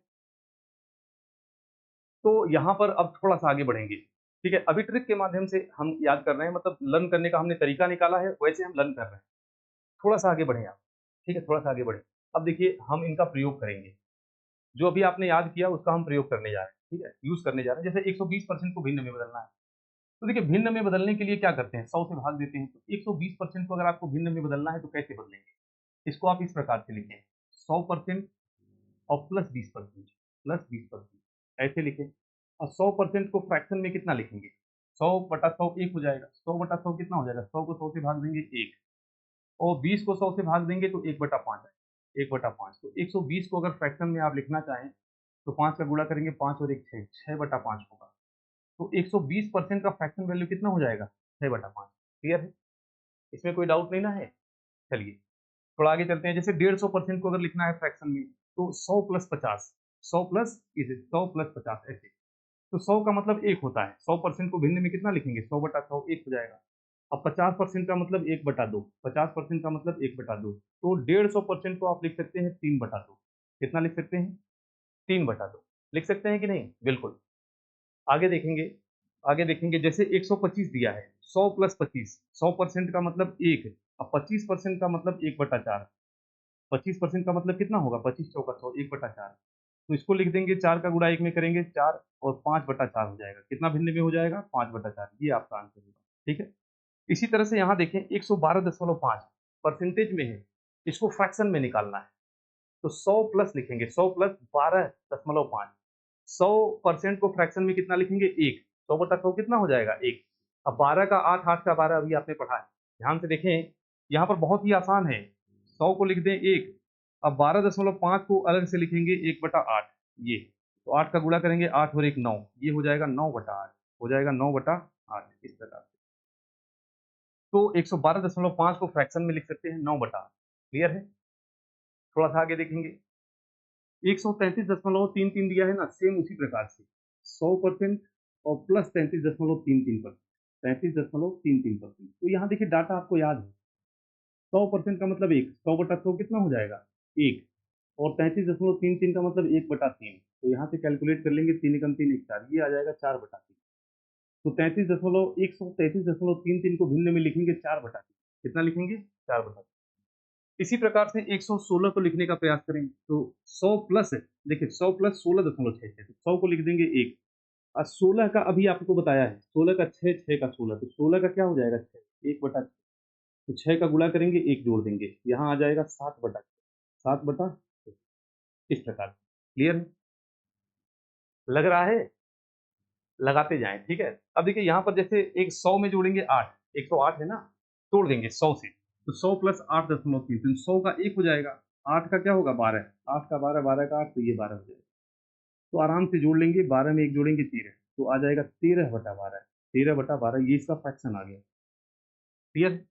तो यहाँ पर अब थोड़ा-सा आगे बढ़ेंगे, ठीक है? अभी ट्रिक के माध्यम से हम याद कर रहे हैं, मतलब लर्न करने का हमने तरीका निकाला है, वैसे हम लर्न कर रहे हैं। थोड़ा-सा आगे बढ़ें आप, ठीक है? थोड़ा-सा आगे बढ़ें। अब देखिए हम इनका प्रयोग करेंगे। जो अभी आपने याद किया उसका हम प्रयोग करने जा रहे हैं, ठीक है? यूज़ करने जा रहे हैं। जैसे 120% को भिन्न में बदलना है। तो देखिए भिन्न में बदलने के लिए क्या करते हैं? 100 से भाग देते हैं। तो 120% को अगर आपको भिन्न में बदलना है तो कैसे बदलेंगे? इसको आप इस प्रकार से लिखें, 100% और प्लस 20%, प्लस 20%, ऐसे लिखें। और 100% को फ्रैक्शन में कितना लिखेंगे? 100/100 1 हो जाएगा। 100/100 कितना हो जाएगा? 100 को 100 से भाग देंगे 1, और 20 को 100 से भाग देंगे तो 1/5 आएगा, 1/5। तो 120 को अगर फ्रैक्शन में आप लिखना चाहें तो 5 का गुणा करेंगे, 5 और 1 6, 6/5 होगा। तो 120% का फ्रैक्शन वैल्यू कितना हो जाएगा? 6/5। क्लियर है? इसमें कोई डाउट नहीं ना है? चलिए, थोड़ा आगे चलते हैं। जैसे 150% को अगर लिखना है फ्रैक्शन में, तो 100 प्लस 50, 100 प्लस इसे 100 प्लस 50 ऐसे। तो 100 का मतलब 1 होता है। 100% को भिन्न में कितना लिखेंगे? 100/100 1 हो जाएगा। अब 50% का मतलब 1/2, 50% का मतलब 1/2। तो 150% को आप लिख सकते हैं 3/2। कितना लिख सकते हैं? 3/2। लिख सकते हैं कि नहीं? बिल्कुल। आगे देखेंगे, आगे देखेंगे, जैसे 125 दिया है, 100 प्लस 25, 100% का मतलब 1, अब 25% का मतलब 1/4, 25% का मतलब कितना होगा? 25 चौका 100, 1/4। तो इसको लिख देंगे, 4 का गुणा 1 में करेंगे 4, और 5/4 हो जाएगा। कितना भिन्न में हो जाएगा? 5/4। ये आपका आंसर होगा। ठीक है। इसी तरह से यहाँ देखें 112.5 परसेंटेज में है, इसको फ्रैक्शन में निकालना है तो 100 प्लस लिखेंगे, 100 प्लस 12.5। 100% को फ्रैक्शन में कितना लिखेंगे? 1। 100/100 कितना हो जाएगा? 1। अब 12 का 8, 8 का 12 अभी आपने पढ़ा है। ध्यान से देखें, यहाँ पर बहुत ही आसान है। 100 को लिख दें 1। अब 12.5 को अलग से लिखेंगे 1/8 ये। तो 8 का गुणा करेंगे 8 और 1 9, ये हो जाएगा 9/8, हो जाएगा 9/8 इस प्रकार से। तो 112.5 को फ्रैक्शन में लिख सकते हैं 9/8। क्लियर है? थोड़ा सा आगे देखेंगे 133.33 दिया है ना, सेम उसी प्रकार से 100% और प्लस 33.33%, 33.33%। तो यहाँ देखिए डाटा आपको याद है, 100% का मतलब 1, 100/100 कितना हो जाएगा? 1, और 33.33 का मतलब 1/3। तो यहाँ से कैलकुलेट कर लेंगे, 3 एकम 3 एक 4, ये आ जाएगा 4/3। तो 133.33 को भिन्न में लिखेंगे 4/3। कितना लिखेंगे? 4/3। इसी प्रकार से 116 को लिखने का प्रयास करें तो 100 प्लस है, देखिए 100 प्लस 16.66, तो 100 को लिख देंगे 1 और 16 का अभी आपको बताया है, 16 का 6, 6 का 16, तो 16 का क्या हो जाएगा? 6, 1/6। तो 6 का गुणा करेंगे, 1 जोड़ देंगे, यहाँ आ जाएगा 7/6, 7/6 इस प्रकार। क्लियर है? लग रहा है? लगाते जाएं, ठीक है। अब देखिए यहाँ पर जैसे एक 100 में जोड़ेंगे 8, 108 है ना, तोड़ देंगे 100 से, तो 100 प्लस 8.3, तो 100 का 1 हो जाएगा, 8 का क्या होगा? 12, 8 का 12, 12 का 8, तो ये 12 हो जाएगा। तो आराम से जोड़ लेंगे, 12 में 1 जोड़ेंगे 13, तो आ जाएगा 13/12, 13/12, ये इसका फ्रैक्शन आ गया। क्लियर है?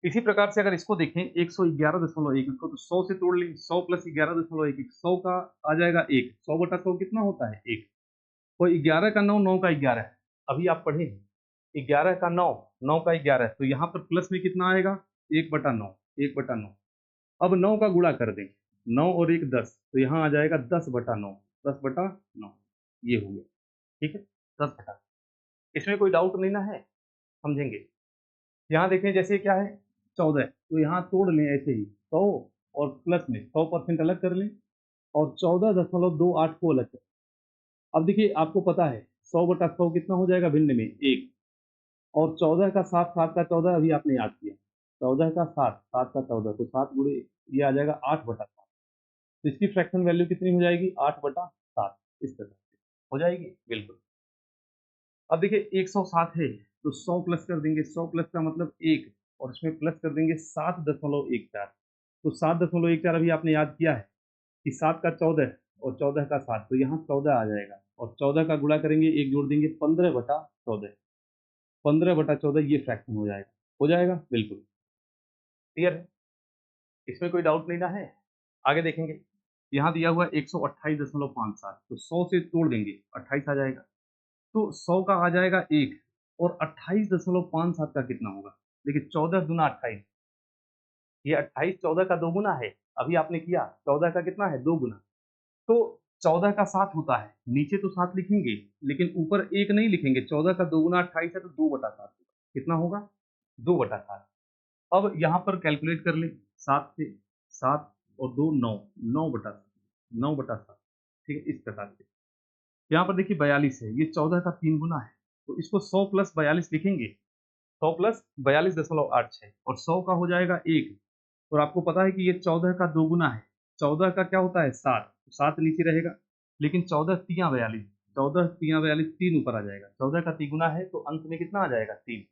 इसी प्रकार से अगर इसको देखें 111.1, इसको तो 100 से तोड़ लें, 100 प्लस 11.1, 100 का आ जाएगा 1, 100/100 कितना होता है? 1। तो 11 का 9, 9 का 11, अभी आप पढ़े हैं 11 का 9, 9 का 11, तो यहाँ पर प्लस में कितना आएगा? 1/9, 1/9। अब 9 का गुणा कर दें, 9 और 1 10, तो यहाँ आ जाएगा 10/9, 10/9, ये हो गया। ठीक है, 10/9। इसमें कोई डाउट नहीं ना है? समझेंगे। यहाँ देखें जैसे क्या है 14, तो यहाँ तोड़ लें ऐसे ही 100 और प्लस में 100% अलग कर लें और 14.28 को अलग करें। अब देखिए आपको पता है 100/100 कितना हो जाएगा भिन्न में? 1, और 14 का 7, 7 का 14 अभी आपने याद किया, 14 का 7, 7 का 14, तो 7 गुणे ये आ जाएगा 8/7। तो इसकी फ्रैक्शन वैल्यू कितनी हो जाएगी? 8/7 इस तरह से हो जाएगी। बिल्कुल। अब देखिए 107 है तो 100 प्लस कर देंगे, 100 प्लस का मतलब 1 और इसमें प्लस कर देंगे 7.14। तो 7.14 अभी आपने याद किया है कि 7 का 14 और 14 का 7, तो यहाँ 14 आ जाएगा और 14 का गुणा करेंगे, 1 जोड़ देंगे, 15/14, 15/14 ये फ्रैक्शन हो जाएगा। हो जाएगा? बिल्कुल। क्लियर है? इसमें कोई डाउट नहीं ना है? आगे देखेंगे। यहाँ दिया हुआ है 128.57, तो 100 से तोड़ देंगे, 28 आ जाएगा। तो 100 का आ जाएगा 1 और 28.57 का कितना होगा? देखिए 14 दूना 28, ये 28 14 का 2 गुना है। अभी आपने किया 14 का कितना है? 2 गुना। तो 14 का 7 होता है, नीचे तो 7 लिखेंगे लेकिन ऊपर 1 नहीं लिखेंगे। 14 का 2 गुना 28 है तो 2/7 होगा। कितना होगा? 2/7। अब यहाँ पर कैलकुलेट कर लें, 7 से 7 और 2 9, 9/7, 9/7। ठीक है, इस प्रकार से। यहाँ पर देखिए 42 है, ये 14 का 3 गुना है, तो इसको 100 प्लस 42 लिखेंगे, 100 प्लस 42.86 और 100 का हो जाएगा 1, और आपको पता है कि ये 14 का 2 गुना है, 14 का क्या होता है? 7, 7 नीचे रहेगा, लेकिन 14 तियां 42, 14 तियां 42, 3 ऊपर आ जाएगा, 14 का 3 गुना है तो अंत में कितना आ जाएगा? 3।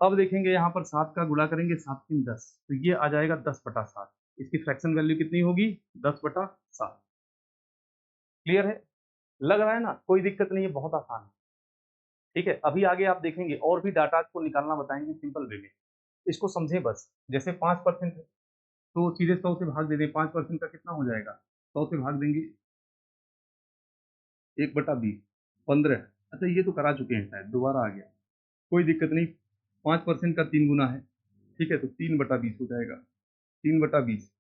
अब देखेंगे यहाँ पर 7 का गुणा करेंगे, 7 3 10, तो ये आ जाएगा 10/7। इसकी फ्रैक्शन वैल्यू कितनी होगी? 10/7। क्लियर है? लग रहा है ना? कोई दिक्कत नहीं है, बहुत आसान है। ठीक है, अभी आगे आप देखेंगे और भी डाटा को निकालना बताएंगे सिंपल वे में। इसको समझें बस। जैसे 5% है तो सीधे 100 से भाग दे दें, 5% का कितना हो जाएगा? 100 से भाग देंगे 1/20, 15। अच्छा ये तो करा चुके हैं शायद, दोबारा आ गया, कोई दिक्कत नहीं। 5% का 3 गुना है, ठीक है, तो 3/20 हो जाएगा। 3/20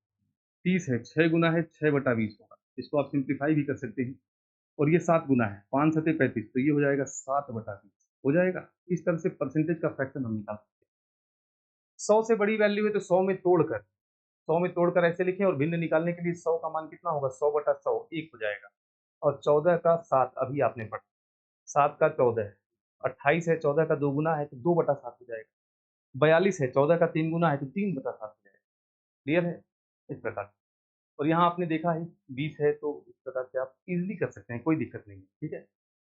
30 है, 6 गुना है, 6/20 होगा। इसको आप सिंप्लीफाई भी कर सकते हैं। और ये 7 गुना है, 5 सते 35, तो ये हो जाएगा 7/20 हो जाएगा। इस तरह से परसेंटेज का फ्रैक्शन हम निकाल सकते हैं। 100 से बड़ी वैल्यू है तो 100 में तोड़कर, 100 में तोड़कर ऐसे लिखें, और भिन्न निकालने के लिए 100 का मान कितना होगा? 100/100 1 हो जाएगा। और 14 का 7 अभी आपने पढ़ा, 7 का 14, 28 है 14 का 2 गुना है तो 2/7 हो जाएगा। 42 है 14 का 3 गुना है तो 3/7 हो जाएगा। क्लियर है? इस प्रकार से। और यहाँ आपने देखा है 20 है तो इस प्रकार से आप इजीली कर सकते हैं, कोई दिक्कत नहीं है। ठीक है?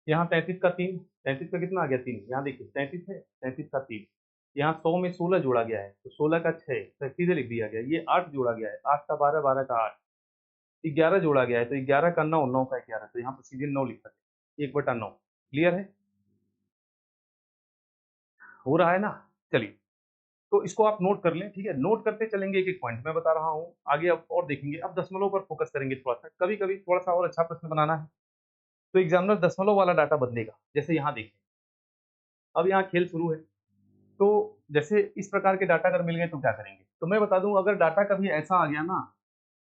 यहाँ 33 का 3, 33 का कितना आ गया 3, यहाँ देखिए 33 है 33 का 3, यहाँ 100 में 16 जोड़ा गया है तो 16 का 6 तो सीधे लिख दिया गया। ये 8 जोड़ा गया है, 8 का 12, 12 का 8, 11 जोड़ा गया है तो 11 का 9, 9 का 11, तो यहाँ पर सीधे 9 लिख सकते हैं, 1/9। क्लियर है? हो रहा है ना? चलिए, तो इसको आप नोट कर लें। ठीक है? नोट करते चलेंगे, एक एक पॉइंट मैं बता रहा हूँ, आगे अब और देखेंगे। अब दशमलव पर फोकस करेंगे थोड़ा सा, कभी कभी थोड़ा सा और अच्छा प्रश्न बनाना है तो एग्जामिनर दशमलव वाला डाटा बदलेगा। जैसे यहाँ देखिए, अब यहाँ खेल शुरू है, तो जैसे इस प्रकार के डाटा अगर मिल गए तो क्या करेंगे, तो मैं बता दूं, अगर डाटा कभी ऐसा आ गया ना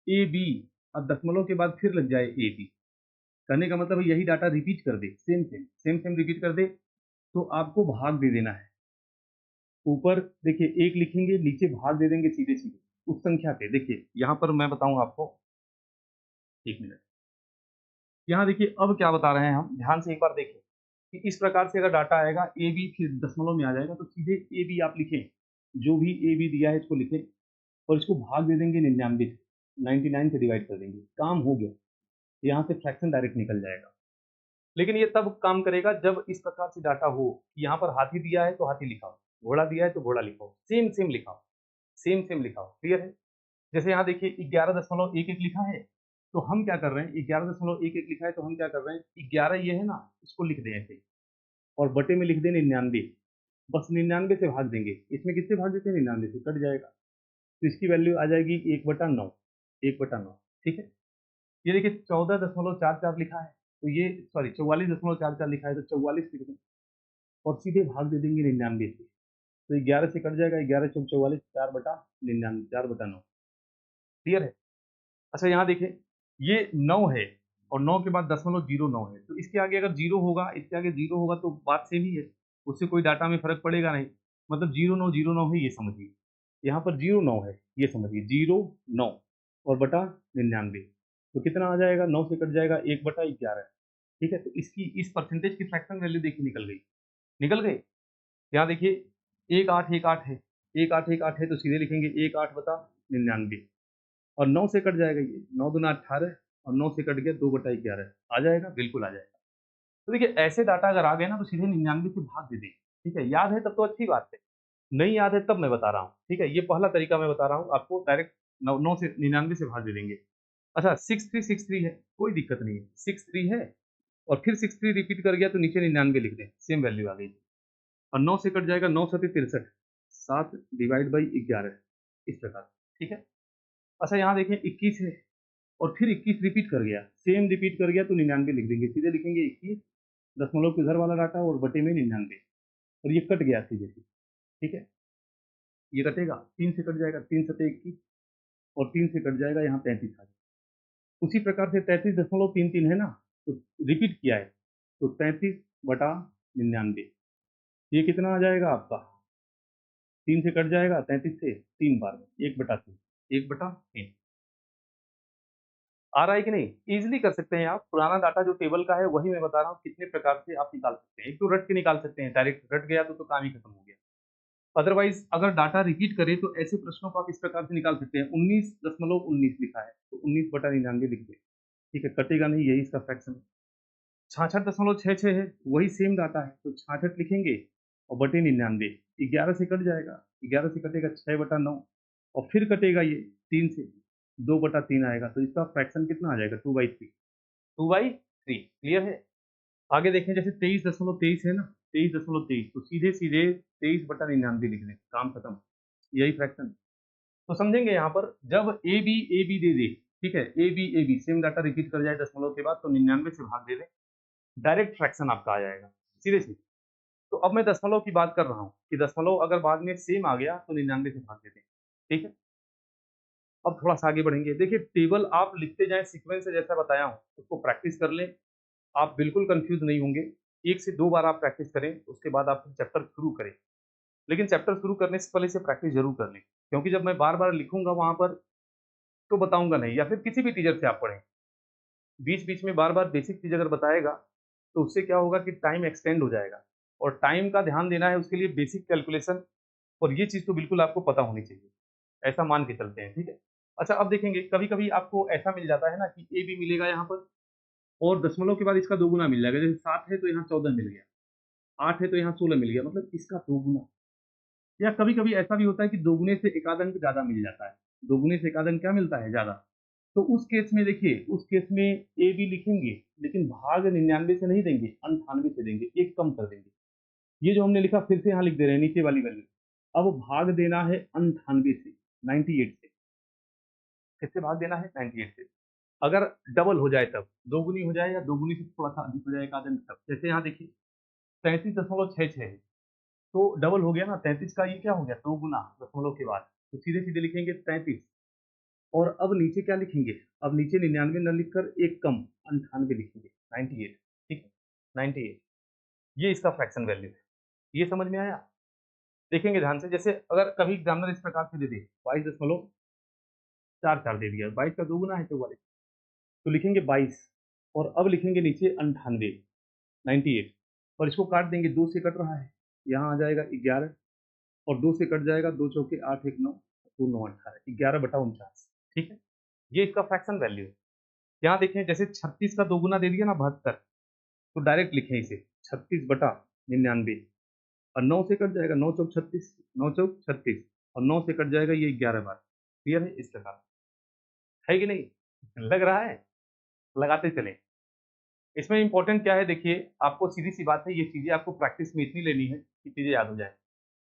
ए बी, अब दशमलव के बाद फिर लग जाए ए बी, कहने का मतलब यही डाटा रिपीट कर दे, same same same same repeat कर दे, तो आपको भाग दे देना है। ऊपर देखिए एक लिखेंगे, नीचे भाग दे देंगे सीधे सीधे उस संख्या पे। देखिए यहाँ पर मैं बताऊं आपको, एक मिनट, यहाँ देखिए अब क्या बता रहे हैं हम, ध्यान से एक बार देखें कि इस प्रकार से अगर डाटा आएगा ए बी फिर दशमलव में आ जाएगा, तो सीधे ए बी आप लिखें, जो भी ए बी दिया है इसको लिखें और इसको भाग दे देंगे 99 से, 99 से डिवाइड कर देंगे, काम हो गया। यहाँ से फ्रैक्शन डायरेक्ट निकल जाएगा। लेकिन ये तब काम करेगा जब इस प्रकार से डाटा हो, यहाँ पर हाथी दिया है तो हाथी लिखाओ, घोड़ा दिया है तो घोड़ा लिखाओ, सेम सेम लिखाओ, सेम सेम लिखाओ। क्लियर है? जैसे यहाँ देखिए 11.11 लिखा है, तो हम क्या कर रहे हैं, 11.11 लिखा है तो हम क्या कर रहे हैं, 11 ये है ना, इसको लिख दें ऐसे और बटे में लिख दें 99, बस 99 से भाग देंगे। इसमें किससे भाग देते हैं, 99 से, कट जाएगा, तो इसकी वैल्यू आ जाएगी 1/9, 1/9। ठीक है? ये देखिए 14.44 लिखा है, तो ये सॉरी 44.44 लिखा है, तो 44 लिख दें और सीधे भाग दे देंगे 99 से, तो 11 से कट जाएगा, 11 चौक 44, 4/99, 4/9। क्लियर है? अच्छा यहाँ देखिए ये 9 है और 9 के बाद 0.09 है, तो इसके आगे अगर जीरो होगा, इसके आगे जीरो होगा तो बात सेम ही है, उससे कोई डाटा में फर्क पड़ेगा नहीं, मतलब 0909 है, ये समझिए। यहाँ पर 09 है, ये समझिए 09 और बटा 99, तो कितना आ जाएगा, 9 से कट जाएगा 1/11। ठीक है? तो इसकी इस परसेंटेज की फ्रैक्शन वैल्यू देखिए निकल गई, निकल गई। यहाँ देखिए 1818 है, 1818 है तो सीधे लिखेंगे 18/99 और 9 से कट जाएगा, ये 9 दूना 18 और 9 से कट गया 2/11, आ जाएगा, बिल्कुल आ जाएगा। तो देखिए ऐसे डाटा अगर आ गए ना तो सीधे 99 से भाग दे दें। ठीक है? याद है तब तो अच्छी बात है, नहीं याद है तब मैं बता रहा हूँ। ठीक है? ये पहला तरीका मैं बता रहा हूँ आपको, डायरेक्ट 9 से 99 से भाग दे देंगे। अच्छा 6363 है, कोई दिक्कत नहीं है, 63 है और फिर 63 रिपीट कर गया तो नीचे 99 लिख दें, सेम वैल्यू आ गई और 9 से कट जाएगा, 9 7 63, 7 डिवाइड बाई 11, इस प्रकार। ठीक है? अच्छा यहाँ देखें 21 है और फिर 21 रिपीट कर गया, सेम रिपीट कर गया तो 99 लिख देंगे, सीधे लिखेंगे 21 दशमलव के इधर वाला डाटा और बटे में 99 और ये कट गया सीधे से। ठीक है? ये कटेगा, 3 से कट जाएगा, 3 सते 21 और 3 से कट जाएगा, यहाँ 33 आ जाएगा। उसी प्रकार से 33.33 है ना, तो रिपीट किया है तो 33/99, ये कितना आ जाएगा आपका, 3 से कट जाएगा, 33 से 3 बार 1/3, 1/3 आ रहा है कि नहीं? इजीली कर सकते हैं आप, पुराना डाटा जो टेबल का है वही मैं बता रहा हूँ कितने प्रकार से आप निकाल सकते हैं। एक तो रट के निकाल सकते हैं, डायरेक्ट रट गया तो काम ही खत्म हो गया। अदरवाइज अगर डाटा रिपीट करे तो ऐसे प्रश्नों को आप इस प्रकार से निकाल सकते हैं। 19.19 लिखा है तो 19/99 लिख दे। ठीक है? कटेगा नहीं, यही इसका फ्रैक्शन है। 66.66 है, वही सेम डाटा है तो 66 लिखेंगे और बटे 99, 11 से कट जाएगा, 11 से कटेगा 6/9 और फिर कटेगा ये 3 से, 2/3 आएगा, तो इसका फ्रैक्शन कितना आ जाएगा, 2/3, 2/3। क्लियर है? आगे देखें जैसे 23.23 है ना, 23.23 तो सीधे सीधे 23/99 लिख दें, काम खत्म, यही फ्रैक्शन। तो समझेंगे यहाँ पर जब ए बी दे दे, ठीक है, A B same data repeat कर जाए दशमलव के बाद तो 99 से भाग दे दे, डायरेक्ट फ्रैक्शन आपका आ जाएगा, सीधे सीधे। तो अब मैं दशमलव की बात कर रहा हूँ कि दशमलव अगर बाद में सेम आ गया तो 99 से भाग देते हैं। ठीक है? अब थोड़ा सा आगे बढ़ेंगे, देखिए टेबल आप लिखते जाएं सीक्वेंस से, जैसा बताया हूँ उसको प्रैक्टिस कर लें, आप बिल्कुल कंफ्यूज नहीं होंगे। 1 से 2 बार आप प्रैक्टिस करें, उसके बाद आप चैप्टर शुरू करें। लेकिन चैप्टर शुरू करने से पहले इसे प्रैक्टिस जरूर कर लें, क्योंकि जब मैं बार-बार लिखूँगा वहाँ पर तो बताऊँगा नहीं, या फिर किसी भी टीचर से आप पढ़ें। बीच-बीच में बार-बार बेसिक चीज़ अगर बताएगा, तो उससे क्या होगा कि टाइम एक्सटेंड हो जाएगा। और टाइम का ध्यान देना है, उसके लिए बेसिक कैलकुलेशन और ये चीज़ तो बिल्कुल आपको पता होनी चाहिए, ऐसा मान के चलते हैं, ठीक है। अच्छा, अब देखेंगे कभी-कभी आपको ऐसा मिल जाता है ना कि ए भी मिलेगा यहाँ पर और दशमलव के बाद इसका दोगुना मिल जाएगा, जैसे 7 है तो यहाँ 14 मिल गया, 8 है तो यहाँ 16 मिल गया, मतलब इसका दोगुना। या कभी-कभी ऐसा भी होता है कि दोगुने से एक आध अंक ज़्यादा मिल जाता है, दोगुने से एक आध अंक क्या मिलता है? ज़्यादा। तो उस केस में देखिए, उस केस में ए भी लिखेंगे, लेकिन भाग 99 से नहीं देंगे, 98 से देंगे, एक कम कर देंगे। ये जो हमने लिखा फिर से यहाँ लिख दे रहे हैं नीचे वाली वैल्यू। अब भाग देना है 98 से, 98 से। किससे भाग देना है? 98 से। अगर डबल हो जाए तब, दोगुनी हो जाए या दोगुनी से थोड़ा-सा अधिक हो जाए एक आध अंक तब। जैसे यहाँ देखिए 33.66 है, तो डबल हो गया ना, 33 का ये क्या हो गया? 2 गुना दशमलव के बाद। तो सीधे-सीधे लिखेंगे 33 और अब नीचे क्या लिखेंगे? अब नीचे 99 ना लिखकर एक कम 98 लिखेंगे, 98, ठीक है? 98 ये इसका फ्रैक्शन वैल्यू है। ये समझ में आया? देखेंगे ध्यान से, जैसे अगर कभी एग्जामिनर इस प्रकार से दे दे 22.44 दे दिया, 22 का दोगुना है 44, तो लिखेंगे 22 और अब लिखेंगे नीचे 98, 98 और इसको काट देंगे, 2 से कट रहा है, यहाँ आ जाएगा 11 और 2 से कट जाएगा, 2 चौके 8, 1 9, 2 9 18, 11/49, ठीक है? ये इसका फ्रैक्शन वैल्यू है। यहाँ देखें जैसे 36 का दोगुना दे दिया ना 72, तो डायरेक्ट लिखें इसे 36/99 और 9 से कट जाएगा, 9 चौक 36, 9 चौक 36 और 9 से कट जाएगा ये 11 बार। क्लियर है? इस प्रकार है कि नहीं? लग रहा है? लगाते चलें। इसमें इम्पोर्टेंट क्या है देखिए, आपको सीधी-सी बात है, ये चीज़ें आपको प्रैक्टिस में इतनी लेनी है कि चीज़ें याद हो जाएँ।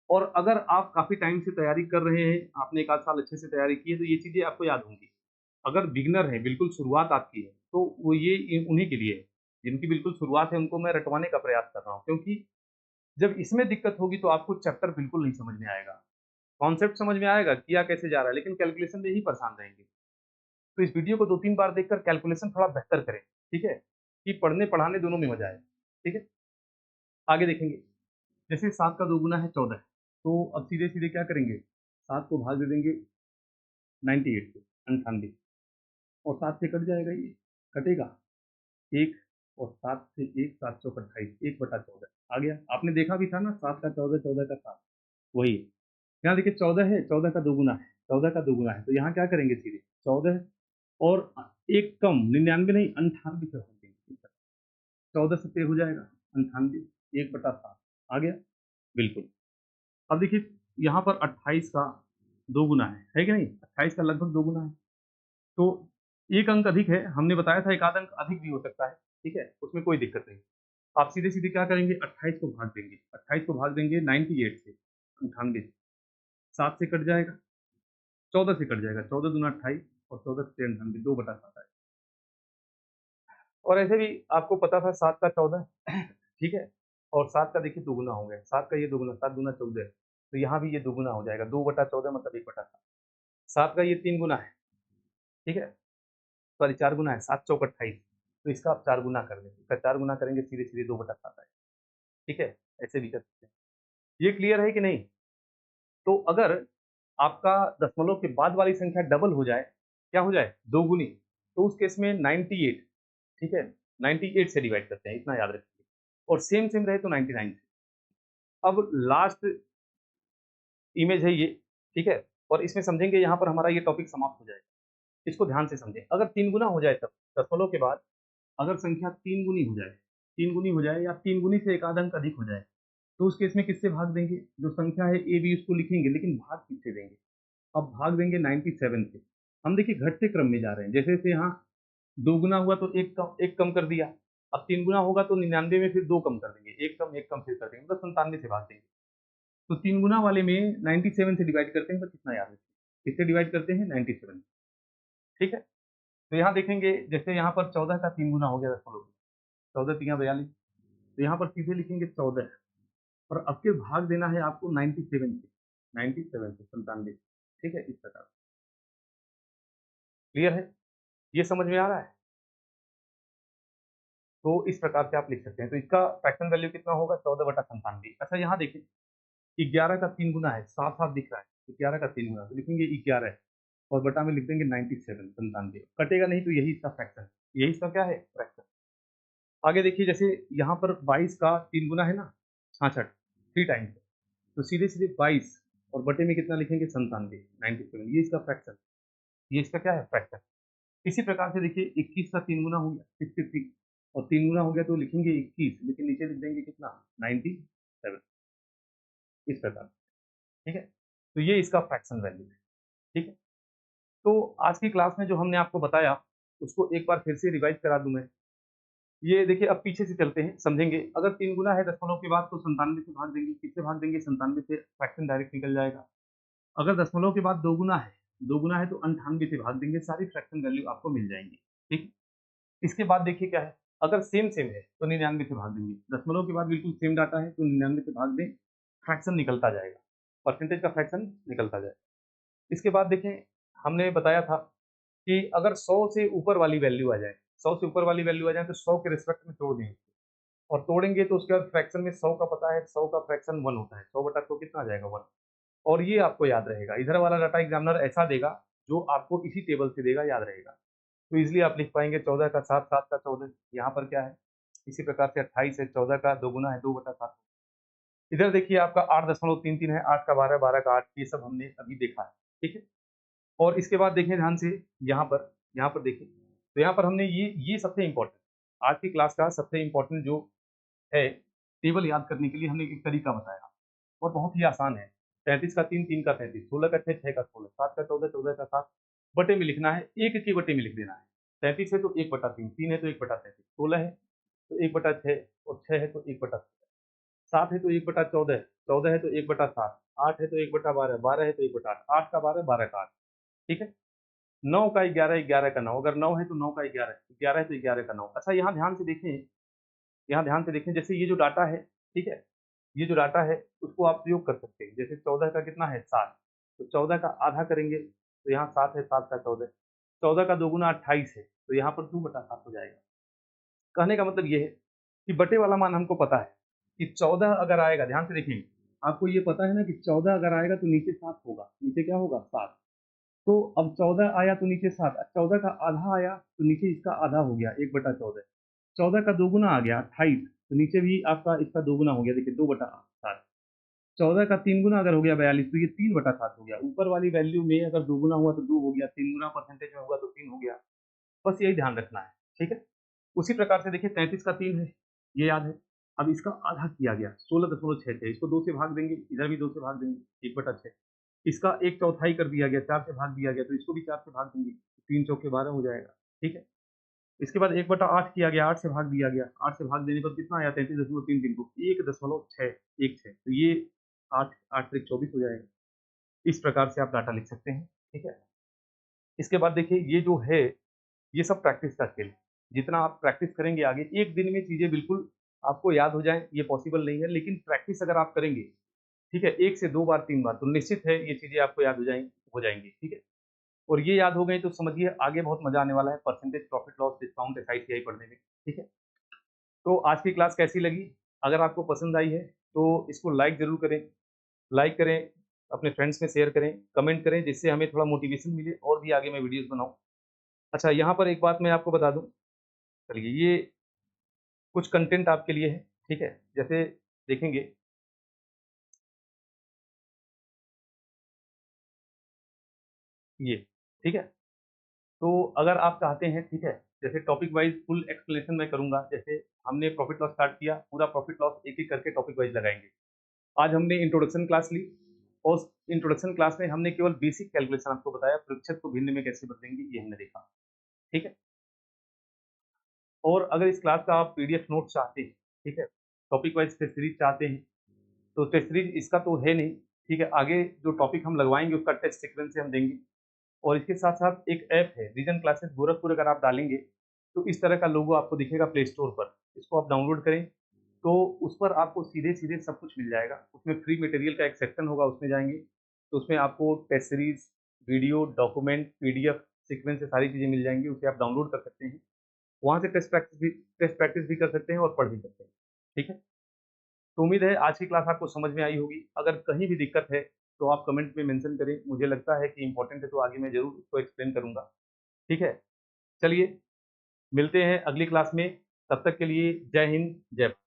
और अगर आप काफ़ी टाइम से तैयारी कर रहे हैं, आपने 1 आध साल अच्छे से तैयारी की है, तो ये चीज़ें आपको याद होंगी। अगर बिगिनर हैं, बिल्कुल शुरुआत आपकी है, तो वो ये उन्हीं के लिए है। जिनकी बिल्कुल शुरुआत है, उनको मैं रटवाने का प्रयास कर रहा हूँ, क्योंकि जब इसमें दिक्कत होगी, तो आपको चैप्टर बिल्कुल नहीं समझ में आएगा। कॉन्सेप्ट समझ में आएगा, किया कैसे जा रहा है, लेकिन कैलकुलेशन में ही परेशान रहेंगे। तो इस वीडियो को 2-3 बार देखकर कैलकुलेशन थोड़ा बेहतर करें, ठीक है? कि पढ़ने-पढ़ाने दोनों में मज़ा आए, ठीक है? आगे देखेंगे, जैसे 7 का दोगुना है 14, तो अब सीधे-सीधे क्या करेंगे? 7 को भाग दे देंगे 98 से, 98 और 7 से कट जाएगा ये, कटेगा 1 और 7 से 1, 7 चौक 28, 1/14 आ गया। आपने देखा भी था ना 7 का 14, 14 का 7, वही है। यहाँ देखिए 14 है, 14 का दोगुना है, 14 का दोगुना है, तो यहाँ क्या करेंगे सीधे 14 और एक कम 99 नहीं 98 से भाग देंगे। 14 से तय हो जाएगा 98, 1/7 आ गया? बिल्कुल। अब देखिए यहाँ पर 28 का दोगुना है कि नहीं? 28 का लगभग दोगुना है। तो 1 अंक अधिक है, हमने बताया था 1 आध अंक अधिक भी हो सकता है, ठीक है? उसमें कोई दिक्कत नहीं। आप सीधे-सीधे क्या करेंगे 28 को भाग देंगे, 28 को भाग देंगे 98 से, 98 से, 7 से कट जाएगा, 14 से कट जाएगा, 14 दूना 28 और 14 से 98, 2/7 आएगा। और ऐसे भी आपको पता था 7 का 14 ठीक है? और 7 का देखिए दोगुना हो गया, 7 का ये दोगुना, 7 दूना 14, तो यहाँ भी ये दोगुना हो जाएगा, 2/14 मतलब 1/7। 7 का ये 3 गुना है, ठीक है? सॉरी 4 गुना है, 7 चौक 28, तो इसका आप 4 गुना कर दें, इसका 4 गुना करेंगे सीधे-सीधे 2/7 आएगा, ठीक है? ऐसे भी कर सकते हैं। ये क्लियर है कि नहीं? तो अगर आपका दशमलव के बाद वाली संख्या डबल हो जाए, क्या हो जाए? दोगुनी, तो उस केस में 98, ठीक है? 98 से डिवाइड करते हैं, इतना याद रखिए और सेम-सेम रहे तो 99 से। अब लास्ट इमेज है ये, ठीक है? और इसमें समझेंगे, यहाँ पर हमारा ये टॉपिक समाप्त हो जाएगा। इसको ध्यान से समझें, अगर 3 गुना हो जाए तब, दशमलव के बाद अगर संख्या 3 गुनी हो जाए, 3 गुनी हो जाए या 3 गुनी से एक आध अंक अधिक हो जाए, तो उस केस में किससे भाग देंगे? जो संख्या है ए बी उसको लिखेंगे, लेकिन भाग किससे देंगे? अब भाग देंगे 97 से। हम देखिए घटते क्रम में जा रहे हैं, जैसे-जैसे यहाँ 2 गुना हुआ तो 1 कम कर दिया, अब 3 गुना होगा तो 99 में फिर 2 कम कर देंगे, 1 कम फिर कर देंगे, मतलब 97 से भाग देंगे। तो 3 गुना वाले में 97 से डिवाइड करते हैं, बस इतना याद रखिए। किससे डिवाइड करते हैं? 97, ठीक है? तो यहाँ देखेंगे, जैसे यहाँ पर 14 का 3 गुना हो गया दशमलव में, 14 तिया 42, तो यहाँ पर सीधे लिखेंगे 14 और अब के भाग देना है आपको 97 से, 97 से 97, ठीक है? इस प्रकार। क्लियर है? ये समझ में आ रहा है? तो इस प्रकार से आप लिख सकते हैं। तो इसका फ्रैक्शन वैल्यू कितना होगा? 14/97। अच्छा यहाँ देखिए 11 का 3 गुना है, साफ-साफ दिख रहा है। 11 का 3 गुना, तो लिखेंगे 11 और बटा में लिख देंगे 97, 97, कटेगा नहीं तो यही इसका फ्रैक्शन है। यही इसका क्या है? फ्रैक्शन। आगे देखिए, जैसे यहाँ पर 22 का 3 गुना है ना, 66 3 टाइम्स है, तो सीधे सीधे 22 और बटे में कितना लिखेंगे 97 97, ये इसका फ्रैक्शन, ये इसका क्या है फ्रैक्शन। इसी प्रकार से देखिए 21 का 3 गुना हो गया 63 और 3 गुना हो गया तो लिखेंगे 21, लेकिन नीचे लिख देंगे कितना 97, इस प्रकार, ठीक है। तो ये इसका फ्रैक्शन वैल्यू है, ठीक है। तो आज की क्लास में जो हमने आपको बताया उसको एक बार फिर से रिवाइज करा दूं मैं। ये देखिए अब पीछे से चलते हैं, समझेंगे। अगर 3 गुना है दशमलव के बाद तो 97 से भाग देंगे, किससे भाग देंगे 97 से, फ्रैक्शन डायरेक्ट निकल जाएगा। अगर दशमलव के बाद 2 गुना है, 2 गुना है तो 98 से भाग देंगे, सारी फ्रैक्शन वैल्यू आपको मिल जाएंगी, ठीक। इसके बाद देखिए क्या है, अगर सेम सेम है तो 99 से भाग देंगे, दशमलव के बाद बिल्कुल सेम डाटा है तो 99 से भाग दें, फ्रैक्शन निकलता जाएगा, परसेंटेज का फ्रैक्शन निकलता जाएगा। इसके बाद देखें, हमने बताया था कि अगर 100 से ऊपर वाली वैल्यू आ जाए, 100 से ऊपर वाली वैल्यू आ जाए तो 100 के रिस्पेक्ट में तोड़ दें और तोड़ेंगे तो उसके बाद फ्रैक्शन में 100 का पता है, 100 का फ्रैक्शन 1 होता है, 100 बटा 100 कितना आ जाएगा 1। और ये आपको याद रहेगा, इधर वाला डाटा एग्जामिनर ऐसा देगा जो आपको इसी टेबल से देगा, याद रहेगा। तो इजिली आप लिख पाएंगे 14 का 7, 7 का 14, यहाँ पर क्या है, इसी प्रकार से 28 है, 14 का 2 गुना है 2 बटा 7। इधर देखिए आपका 8.33 है, 8 का 12, 12 का 8, ये सब हमने अभी देखा है, ठीक है। और इसके बाद देखें ध्यान से, यहाँ पर देखिए, तो यहाँ पर हमने ये सबसे इम्पोर्टेंट, आज की क्लास का सबसे इम्पोर्टेंट जो है टेबल याद करने के लिए हमने एक तरीका बताया और बहुत ही आसान है। 33 का 3, 3 का 33, 16 का 6, 6 का 16, 7 का 14, 14 का 7, बटे में लिखना है, एक के बटे में लिख देना है। 33 है तो 1 बटा 3, 3 है तो 1 बटा 33, 16 है तो 1 बटा 6 और 6 है तो 1 बटा 7 है तो 1 बटा 14, 14 है तो 1 बटा 7, 8 है तो 1 बटा 12, 12 है तो 1 बटा 8, 8 का 12, 12 का 8, ठीक है। 9 का 11, 11 का 9, अगर 9 है तो 9 का 11, 11 है तो 11 का 9। अच्छा यहाँ ध्यान से देखें, यहाँ ध्यान से देखें, जैसे ये जो डाटा है, ठीक है, ये जो डाटा है उसको आप प्रयोग कर सकते हैं। जैसे 14 का कितना है 7, तो 14 का आधा करेंगे तो यहाँ 7 है, 7 का 14, 14 का 2 गुना 28 है तो यहाँ पर 2 बटा 7 हो जाएगा। कहने का मतलब ये है कि बटे वाला मान हमको पता है कि 14 अगर आएगा, ध्यान से देखेंगे, आपको ये पता है ना कि 14 अगर आएगा तो नीचे 7 होगा, नीचे क्या होगा 7। तो अब 14 आया तो नीचे 7, 14 का आधा आया तो नीचे इसका आधा हो गया 1 बटा 14, 14 का 2 गुना आ गया 28, तो नीचे भी आपका इसका 2 गुना हो गया, देखिए 2 बटा 7। 14 का 3 गुना अगर हो गया 42, तो ये 3 बटा 7 हो गया। ऊपर वाली वैल्यू में अगर 2 गुना हुआ तो 2 हो गया, 3 गुना परसेंटेज में हुआ तो 3 हो गया। बस यही ध्यान रखना है, ठीक है। उसी प्रकार से देखिए 33 का 3 है, ये याद है। अब इसका आधा किया गया 16.6 थे, इसको 2 से भाग देंगे, इधर भी 2 से भाग देंगे, 1 बटा 6। इसका 1/4 कर दिया गया, 4 से भाग दिया गया, तो इसको भी 4 से भाग देंगे, 3 चौके 12 हो जाएगा, ठीक है। इसके बाद 1 बटा 8 किया गया, 8 से भाग दिया गया, 8 से भाग देने पर कितना आया 33.33 को 1.616, तो ये 8 8 से 24 हो जाएगा। इस प्रकार से आप डाटा लिख सकते हैं, ठीक है। इसके बाद देखिए ये जो है, ये सब प्रैक्टिस का खेल है। जितना आप प्रैक्टिस करेंगे आगे, एक दिन में चीज़ें बिल्कुल आपको याद हो जाएँ, ये पॉसिबल नहीं है, लेकिन प्रैक्टिस अगर आप करेंगे, ठीक है, 1 से 2 बार 3 बार, तो निश्चित है ये चीज़ें आपको याद हो जाएँगी, ठीक है। और ये याद हो गई तो समझिए आगे बहुत मज़ा आने वाला है परसेंटेज, प्रॉफिट लॉस, डिस्काउंट, एसआईसीआई पढ़ने में, ठीक है। तो आज की क्लास कैसी लगी? अगर आपको पसंद आई है तो इसको लाइक ज़रूर करें, लाइक करें, अपने फ्रेंड्स में शेयर करें, कमेंट करें, जिससे हमें थोड़ा मोटिवेशन मिले और भी आगे मैं वीडियोज़ बनाऊँ। अच्छा यहाँ पर एक बात मैं आपको बता दूँ, चलिए ये कुछ कंटेंट आपके लिए है, ठीक है? जैसे देखेंगे, ये, ठीक है? तो अगर आप चाहते हैं, ठीक है, जैसे टॉपिक वाइज़ फुल एक्सप्लेनेशन मैं करूँगा, जैसे हमने प्रॉफिट लॉस स्टार्ट किया, पूरा प्रॉफिट लॉस एक-एक करके टॉपिक वाइज़ लगाएँगे। आज हमने इंट्रोडक्शन क्लास ली और इंट्रोडक्शन क्लास में हमने केवल बेसिक कैलकुलेशन आपको बताया, प्रतिशत को भिन्न में कैसे बदलेंगे ये हमने देखा, ठीक है? और अगर इस क्लास का आप पीडीएफ नोट चाहते हैं, ठीक है, टॉपिक वाइज़ टेस्ट सीरीज़ चाहते हैं, तो टेस्ट सीरीज़ इसका तो है नहीं, ठीक है, आगे जो टॉपिक हम लगवाएँगे उसका टेस्ट सीक्वेंस से हम देंगे। और इसके साथ-साथ एक ऐप है, रीजन क्लासेस गोरखपुर, अगर आप डालेंगे, तो इस तरह का लोगो आपको दिखेगा प्ले स्टोर पर। इसको आप डाउनलोड करें, तो उस पर आपको सीधे-सीधे सब कुछ मिल जाएगा। उसमें फ्री मटेरियल का एक सेक्शन होगा, उसमें जाएँगे, तो उसमें आपको test series, video, document, PDF, sequence से सारी चीज़ें मिल जाएँगी, उसे आप डाउनलोड कर सकते हैं। वहाँ से टेस्ट प्रैक्टिस भी कर सकते हैं और पढ़ भी सकते हैं, ठीक है? तो उम्मीद है आज की क्लास आपको समझ में आई होगी। अगर कहीं भी दिक्कत है, तो आप कमेंट में मेंशन करें। मुझे लगता है कि इम्पोर्टेंट है, तो आगे मैं ज़रूर उसको एक्सप्लेन करूँगा, ठीक है? चलिए, मिलते हैं अगली क्लास में। तब तक के लिए जय हिंद, जय भारत।